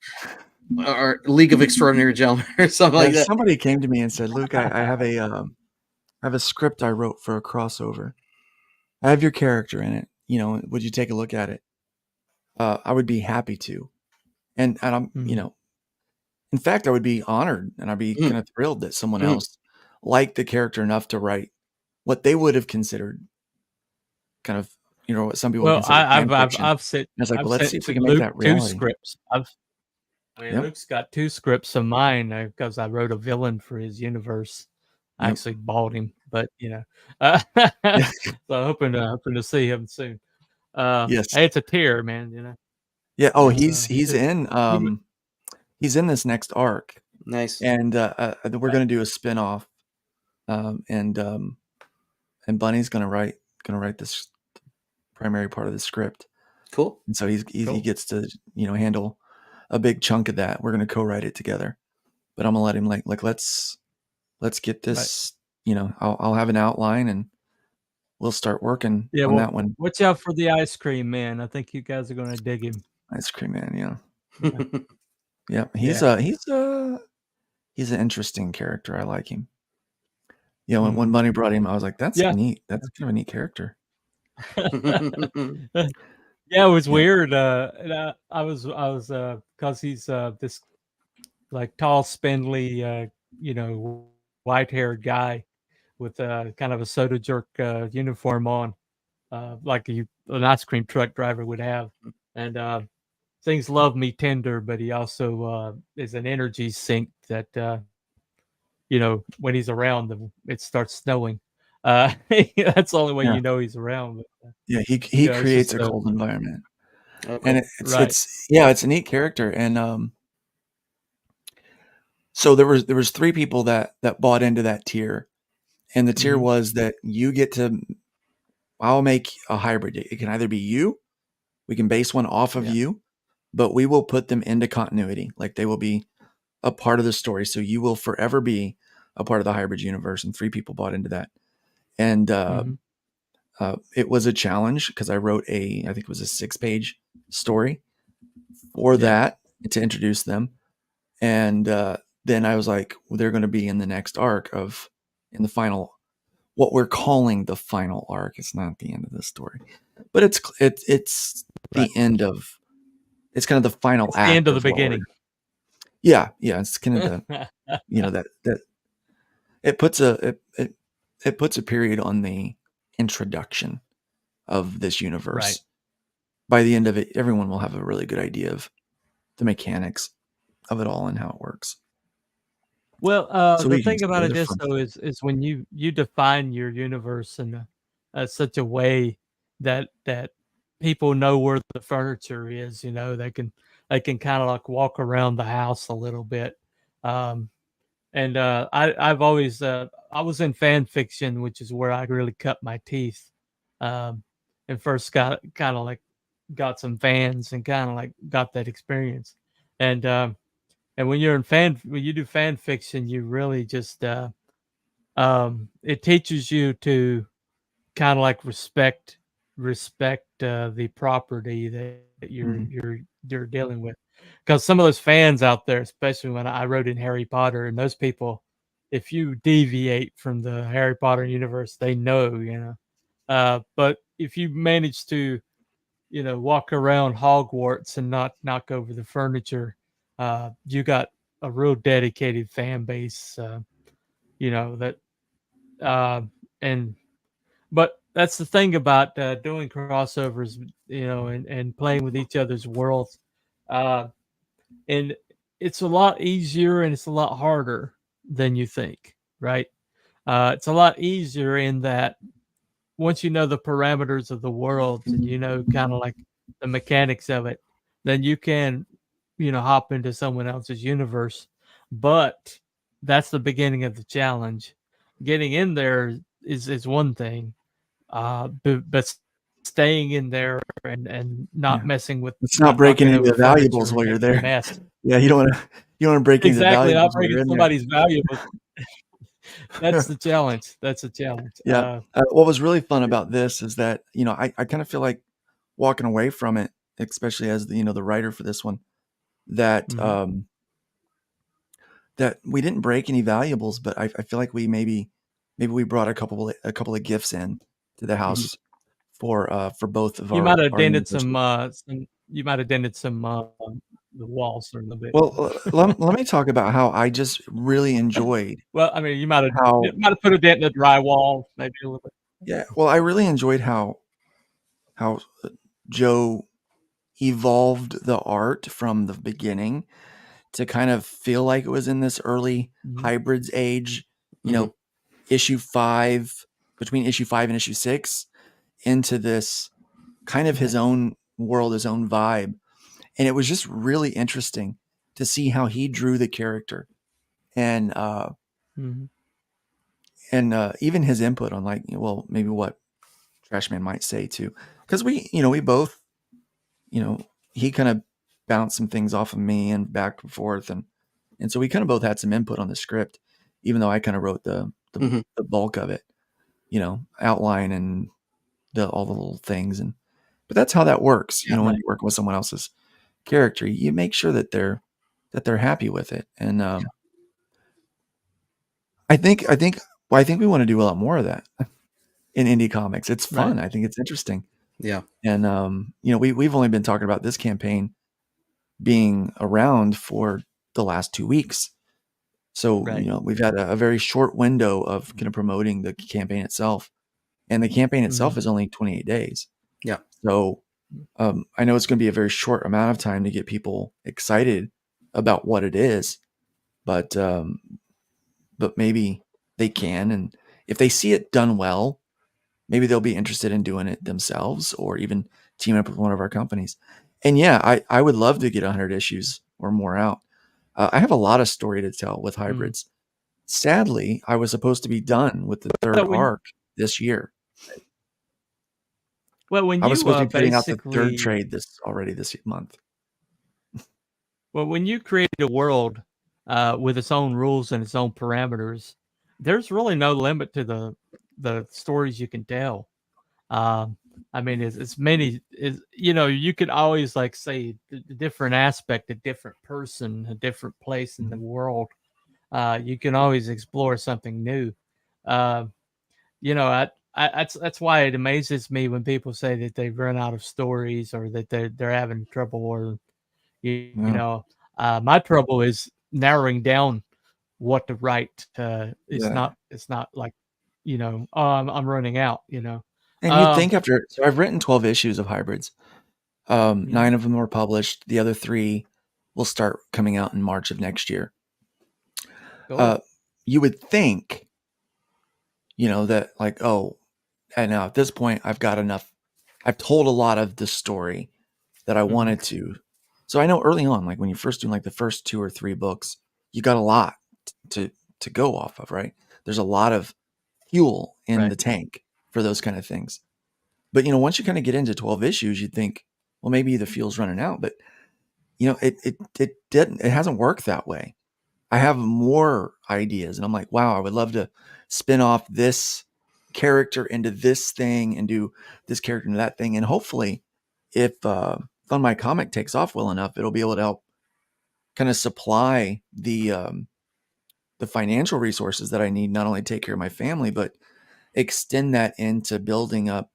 League of Extraordinary Gentlemen or something like that. Somebody came to me and said, "Luke, I have a script I wrote for a crossover. I have your character in it. Would you take a look at it?" I would be happy to, and I'm in fact, I would be honored and I'd be kind of thrilled that someone else liked the character enough to write what they would have considered kind of, what some people would Well, consider fan fiction. I've sent And it's like, I've well, let's sent see if to we can make Luke that 2 reality. scripts. Yep. Luke's got 2 scripts of mine because I wrote a villain for his universe. I Yep. actually bought him, but so hoping to see him soon. Yes. Hey, it's a tear, man. Yeah. Oh, It's, he's in he's in this next arc, Nice. and we're gonna do a spin-off, and Bunny's gonna write this primary part of the script. Cool. And so he Cool. gets to handle a big chunk of that. We're gonna co-write it together, but I'm gonna let him like let's get this. I'll have an outline and we'll start working on that one. Watch out for the ice cream man. I think you guys are gonna dig him. Ice cream man, yeah. Yeah. He's an interesting character. I like him. When Bunny brought him, I was like, that's neat. That's kind of a neat character. Yeah, it was weird. And I was because he's this like tall, spindly, white-haired guy with kind of a soda jerk uniform on, like an ice cream truck driver would have. And things love me tender, but he also is an energy sink that when he's around, it starts snowing. That's the only way he's around. But, he creates a cold environment. Oh, cool. And it's a neat character. And so there was 3 people that bought into that tier, and the tier was that you get to. I'll make a hybrid. It can either be you, we can base one off of you, but we will put them into continuity. Like they will be a part of the story, so you will forever be a part of the hybrid universe. And 3 people bought into that, and it was a challenge because I wrote I think it was a 6-page story for that to introduce them. And then I was like, well, they're going to be in the next arc in the final, what we're calling the final arc. It's not the end of the story, but it's the end of it's kind of the final It's act the end of the what we're- beginning. Yeah, it's kind of the that it puts it puts a period on the introduction of this universe. Right. By the end of it, everyone will have a really good idea of the mechanics of it all and how it works. Well, So the we can thing about it spoil it is, from though, is when you define your universe in such a way that people know where the furniture is. They can kind of like walk around the house a little bit. Um, and I've always I was in fan fiction, which is where I really cut my teeth. Um, and first got kind of like got some fans and kind of like got that experience. And and when when you do fan fiction, you really just it teaches you to kind of like respect the property that Mhm. you're dealing with, because some of those fans out there, especially when I wrote in Harry Potter, and those people, if you deviate from the Harry Potter universe, they know. But if you manage to walk around Hogwarts and not knock over the furniture, you got a real dedicated fan base. That uh, and but that's the thing about doing crossovers, and playing with each other's worlds. Uh, and it's a lot easier and it's a lot harder than you think, right? It's a lot easier in that once you know the parameters of the world and you know kind of like the mechanics of it, then you can, hop into someone else's universe. But that's the beginning of the challenge. Getting in there is one thing, but staying in there and not Yeah. messing with, It's not not breaking knocking any over of the valuables furniture and while you're making a there. mess. Yeah, you don't want to break any of the Exactly, not valuables while breaking you're in there. somebody's valuables. That's the challenge. That's a challenge. Yeah. What was really fun about this is that, I kind of feel like walking away from it, especially as the writer for this one, that Mhm. that we didn't break any valuables, but I feel like maybe we brought a couple of gifts in to the house for both of You might have our dented universities. you might have dented some the walls a little bit. Well, let me talk about how I just really enjoyed Well, I mean, you how might have put a dent in the drywall, maybe a little bit. yeah, well, I really enjoyed how Joe evolved the art from the beginning to kind of feel like it was in this early Mhm. hybrids age, you Mhm. know, issue 5 between issue 5 and issue 6 into this kind of his own world, his own vibe. And it was just really interesting to see how he drew the character and Mhm. even his input on like, well, maybe what Trashman might say too. Cause we both, he kind of bounced some things off of me and back and forth. And so we kind of both had some input on the script, even though I kind of wrote Mhm. the bulk of it, outline and all the little things. But that's how that works. Yeah. When you're working with someone else's character, you make sure that they're happy with it. And I think we want to do a lot more of that in indie comics. It's Right. fun. I think it's interesting. Yeah. And we've only been talking about this campaign being around for the last 2 weeks. So, Right. we've had a very short window of kind of promoting the campaign itself. And the campaign itself Mhm. is only 28 days. Yeah. So I know it's going to be a very short amount of time to get people excited about what it is, but maybe they can. And if they see it done well, maybe they'll be interested in doing it themselves or even teaming up with one of our companies. And yeah, I would love to get 100 issues or more out. I have a lot of story to tell with Mhm. hybrids. Sadly, I was supposed to be done with the third Well, when arc this year. well, when I was you supposed to be putting out the third basically trade this month. well, when you create a world with its own rules and its own parameters, there's really no limit to the stories you can tell. Um, I mean, it's many. You could always like say the different aspect, a different person, a different place in the world. You can always explore something new. Uh, that's why it amazes me when people say that they've run out of stories or that they're having trouble or You Yeah. know, my trouble is narrowing down what to write. Yeah. It's not like, oh, I'm running out. And you'd Um, think after, so I've written 12 issues of Hybrids. mhm, 9 of them were published. The other 3 will start coming out in March of next year. cool. You would think, that like, oh, and now at this point, I've got enough. I've told a lot of the story that I Mhm. wanted to. So I know early on, like when you're first doing like the first 2 or 3 books, you got a lot to go off of, right? There's a lot of fuel in Right. the tank for those kind of things. But once you kind of get into 12 issues, you'd think, well, maybe the fuel's running out. But it didn't. It hasn't worked that way. I have more ideas, and I'm like, wow, I would love to spin off this character into this thing and do this character into that thing. And hopefully, if Fun My Comic takes off well enough, it'll be able to help kind of supply the financial resources that I need, not only to take care of my family, but extend that into building up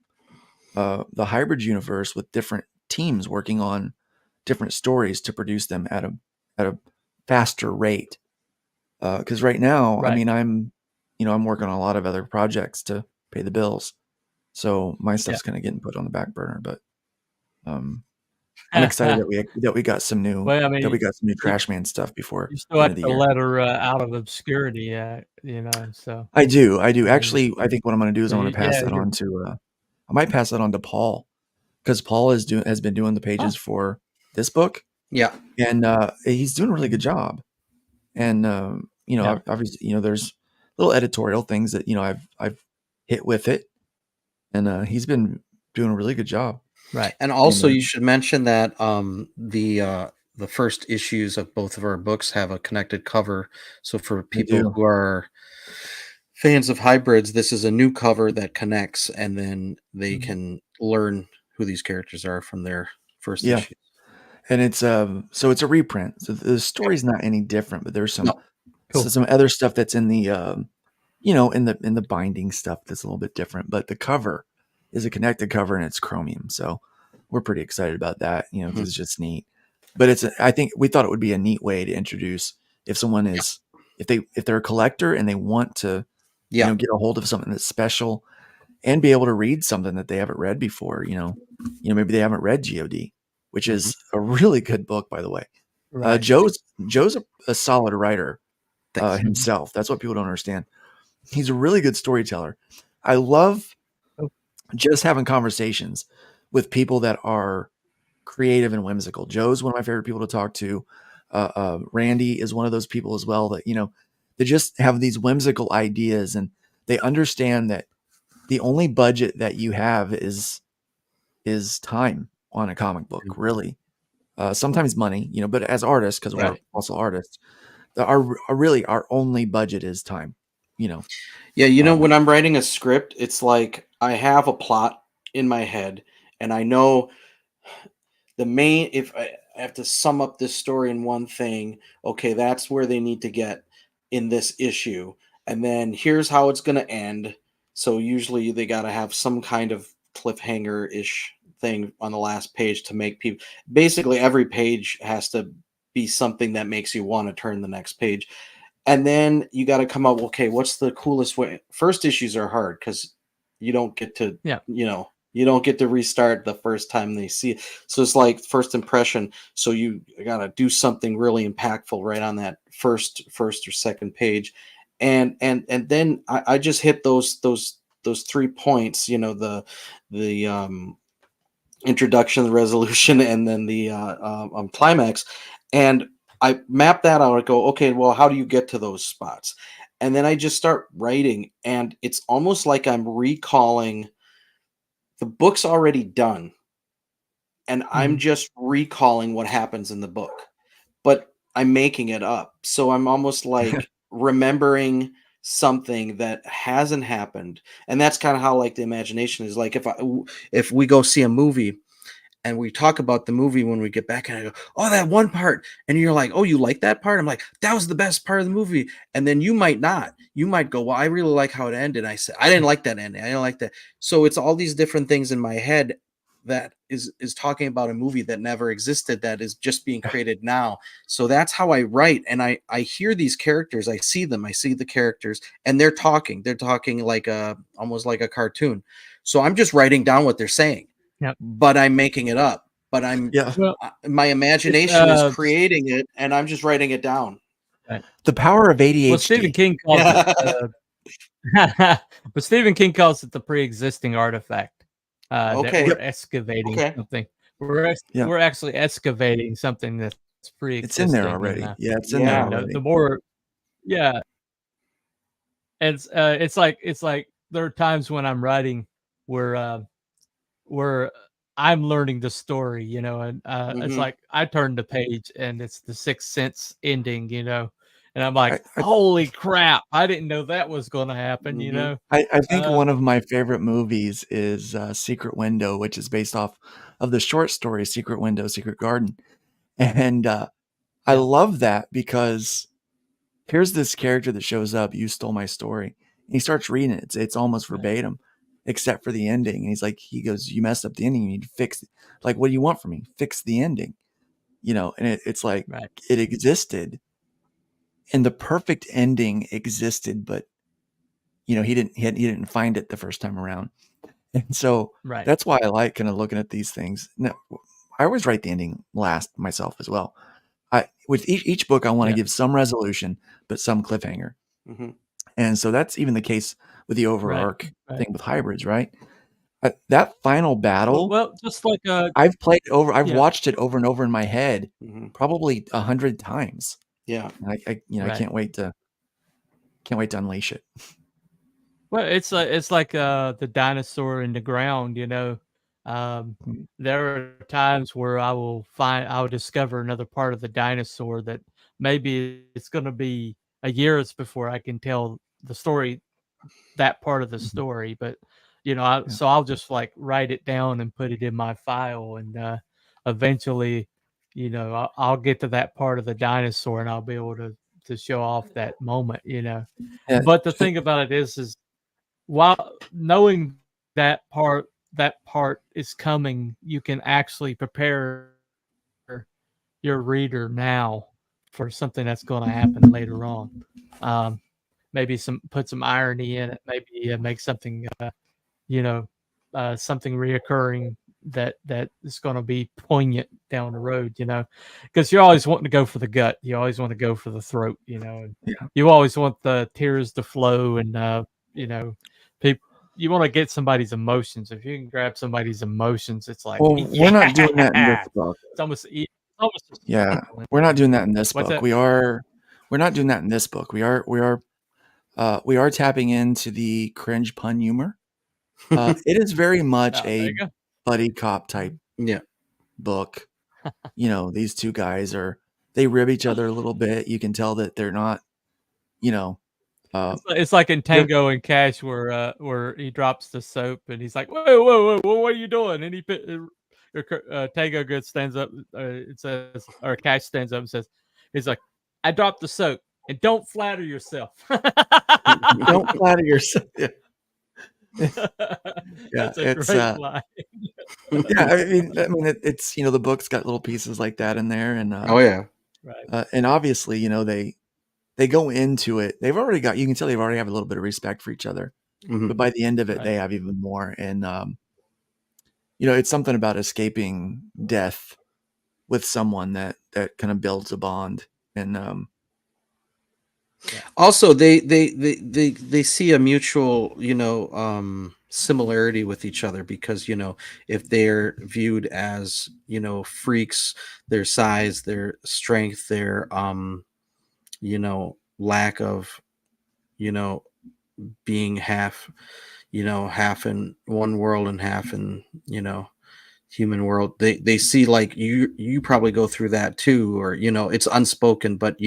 the hybrid universe with different teams working on different stories to produce them at a faster rate. Because right now, I Right. mean, I'm working on a lot of other projects to pay the bills, so my Yeah. stuff's kind of getting put on the back burner. But I'm excited that we got some new Well, I mean, you, Trash Man stuff before you still the end have of the to year. let her out of obscurity, so, I do. I mean, Actually, I think what I'm going to do is so I'm going to pass yeah, that you're, on to. I might pass that on to Paul because Paul has been doing the oh, pages for this book, Yeah. and he's doing a really good job. And yeah, obviously, there's little editorial things that I've hit with it, and he's been doing a really good job. right. And And also, you should mention that the first issues of both of our books have a connected cover. So for they people do, who are fans of hybrids, this is a new cover that connects, and then they Mhm. can learn who these characters are from their first yeah. issue. And it's so it's a reprint. So the story's not any different, but there's No. Cool. some other stuff that's in the in the binding stuff that's a little bit different. But the cover is a connected cover and it's chromium, so we're pretty excited about that. Mhm. Because it's just neat. But I think we thought it would be a neat way to introduce if someone is if they're a collector and they want to Yeah. get a hold of something that's special and be able to read something that they haven't read before. Maybe they haven't read God, which Mhm. is a really good book, by the way. Right. Joe's a solid writer Thanks. himself. That's what people don't understand. He's a really good storyteller. I love Oh, just having conversations with people that are creative and whimsical. Joe's one of my favorite people to talk to. Randy is one of those people as well that they just have these whimsical ideas and they understand that the only budget that you have is time on a comic book, really. Sometimes money, but as artists, because we're Right. also artists, our only budget is time. You know, Yeah, uh, when I'm writing a script, it's like I have a plot in my head, and I know if I have to sum up this story in one thing, okay, that's where they need to get in this issue. And then here's how it's going to end. So usually they got to have some kind of cliffhanger ish thing on the last page to make people basically every page has to be something that makes you want to turn the next page. And then you got to come up, okay, what's the coolest way? First issues are hard because you don't get to, yeah. you don't get to restart the first time they see it. So it's like first impression. So you got to do something really impactful right on that first or second page. And then I just hit those 3 points, the introduction, the resolution, and then the climax. And I map that out. I go, okay, well, how do you get to those spots? And then I just start writing, and it's almost like I'm recalling the book's already done, and I'm Mhm. just recalling what happens in the book, but I'm making it up. So I'm almost like remembering something that hasn't happened, and that's kind of how like the imagination is. Like if we go see a movie and we talk about the movie when we get back and I go, oh, that one part. And you're like, oh, you like that part? I'm like, that was the best part of the movie. And then you might not. You might go, well, I really like how it ended. I said, I didn't like that ending. I didn't like that. So it's all these different things in my head that is talking about a movie that never existed, that is just being created now. So that's how I write, and I hear these characters, I see them, I see the characters, and they're talking like a almost like a cartoon. So I'm just writing down what they're saying, Yep. but I'm making it up. But Well, my imagination is creating it, and I'm just writing it down. right. The power of ADHD. Well, Stephen King calls it. But Stephen King calls it the pre-existing artifact. That Okay. we're excavating Okay. something. We're actually excavating something that's pre-existing. It's in there already. And, Yeah, it's in there Yeah. already. the more, yeah, it's like there are times when I'm writing where I'm learning the story, you know, and it's Mhm. like I turn the page and it's the Sixth Sense ending, you know, and I'm like, I- holy crap, I didn't know that was going to happen, you Mhm. know. I think one of my favorite movies is Secret Window, which is based off of the short story Secret Window, Secret Garden. And I Yeah. love that because here's this character that shows up, you stole my story. And he starts reading it. It's almost Right. verbatim, except for the ending. And he's like, he goes, you messed up the ending. You need to fix it. Like, what do you want from me? Fix the ending. You know, and it's like Right. it existed. And the perfect ending existed, but you know, he didn't find it the first time around. And so Right. that's why I like kind of looking at these things. Now, I always write the ending last myself as well. With each book, I want to Yeah. give some resolution, but some cliffhanger. Mhm. And so that's even the case with the overarch Right. thing with hybrids, right? That final battle, Well, just like I've yeah. watched it over and over in my head, Mhm. probably 100 times. Yeah. And I Right. can't wait to unleash it. Well, it's like the dinosaur in the ground, you know. There are times where I'll discover another part of the dinosaur that maybe it's going to be a years before I can tell the story, that part of the Mhm. story. But you know, Yeah. so I'll just like write it down and put it in my file, and eventually, you know, I'll get to that part of the dinosaur and I'll be able to show off that moment, you know. Yeah. But the thing about it is while knowing that part is coming, you can actually prepare your reader now for something that's going to happen later on. Maybe put some irony in it. Maybe make something you know something reoccurring that is going to be poignant down the road. You know, because you're always wanting to go for the gut. You always want to go for the throat. You know, and Yeah. you always want the tears to flow, and you know, people. You want to get somebody's emotions. If you can grab somebody's emotions, it's like, Well, yeah, we're not doing that in this book. it's almost a Yeah, stimulant. we're not doing that in this What's book. that? We're not doing that in this book. We are tapping into the cringe pun humor. It is very much Oh, there a you go. buddy cop type Yeah. book. You know, these two guys they rib each other a little bit. You can tell that they're not, you know, It's like in they're Tango and Cash where he drops the soap and he's like, whoa, what are you doing? And Tango good stands up. It says, or Cash stands up and says, he's like, I dropped the soap and don't flatter yourself. don't flatter yourself. Yeah, That's a it's great line. yeah. I mean, it's the book's got little pieces like that in there, and Oh yeah. Right. and obviously, they go into it. They've already got. You can tell they've already have a little bit of respect for each other, Mhm. but by the end of it, Right. they have even more. And it's something about escaping death with someone that kind of builds a bond. And Also, they see a mutual, similarity with each other, because if they're viewed as freaks, their size, their strength, their lack of you know being half in one world and half in human world, they see, like, you probably go through that too, or it's unspoken, but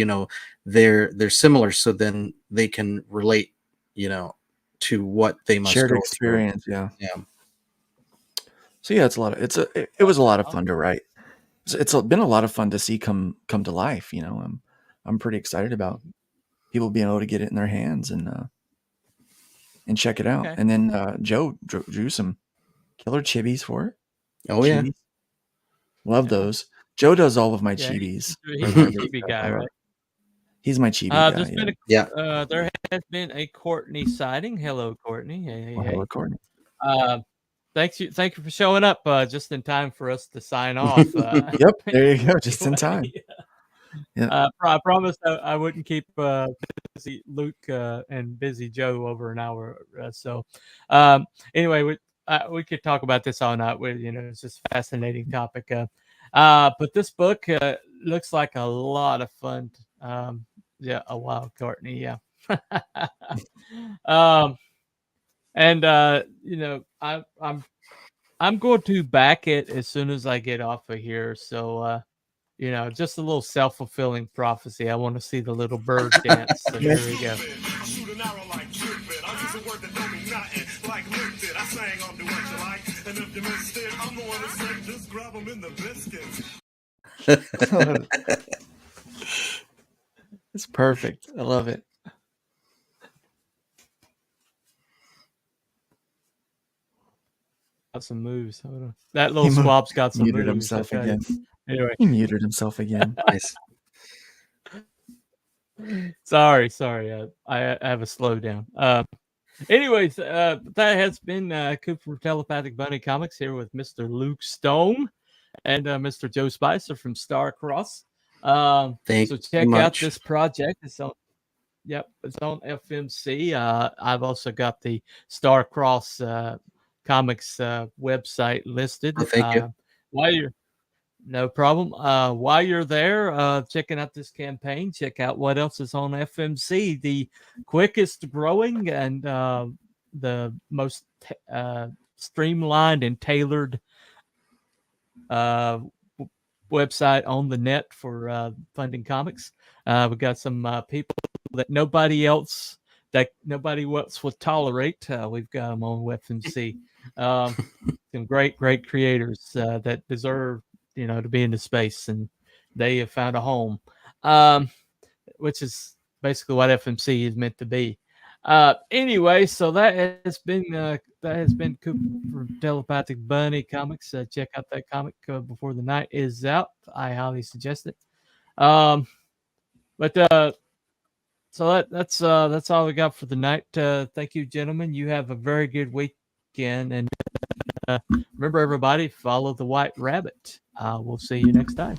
they're similar, so then they can relate to what they must shared go through. experience, yeah. Yeah. So yeah, it was a lot of fun to write. It's been a lot of fun to see come to life. I'm pretty excited about people being able to get it in their hands and check it out. Okay. And then Joe drew some killer chibis for it. Oh yeah. Chibis. Love those. Joe does all of my Yeah, chibis. he's for a my big chibi stuff. guy, right? He's my chibi guy. There's been Yeah. there has been a Courtney sighting. Hello, Courtney. Hey, hey, Well, hey. hello, Courtney. Thank you for showing up just in time for us to sign off. Yep, there you go, just in time. Yeah. I promised I wouldn't keep busy Luke and busy Joe over an hour. Anyway, we could talk about this all night. It's just a fascinating topic. But this book looks like a lot of fun. Yeah. Oh wow, Courtney. Yeah. And I'm going to back it as soon as I get off of here. So just a little self-fulfilling prophecy. I want to see the little bird dance. So here we go. Shoot an arrow like Cupid. I'll use a word that don't mean nothing. Like Luke did. I sang on Do What You Like. And if you missed it, I'm the one who said just grab them in the biscuits. It's perfect. I love it. Got some moves. That little swap's got some muted moves. himself again. Anyway, He muted himself again. Nice. sorry. I have a slowdown. Anyways, that has been Coop from Telepathic Bunny Comics here with Mr. Luke Stone and Mr. Joe Spicer from Star Cross. Thank so you check out much. this project. It's on FMC. I've also got the Star Cross Comics website listed. Oh, thank you. No problem. While you're there, checking out this campaign, check out what else is on FMC, the quickest growing and the most streamlined and tailored website on the net for funding comics. We've got some people that nobody else would tolerate. We've got them on FMC. Some great creators that deserve to be in the space, and they have found a home, which is basically what FMC is meant to be. Anyway, so that has been Cooper from Telepathic Bunny Comics. Check out that comic before the night is out. I highly suggest it. So that's all we got for the night. Thank you, gentlemen. You have a very good weekend, and remember, everybody, follow the White Rabbit. We'll see you next time.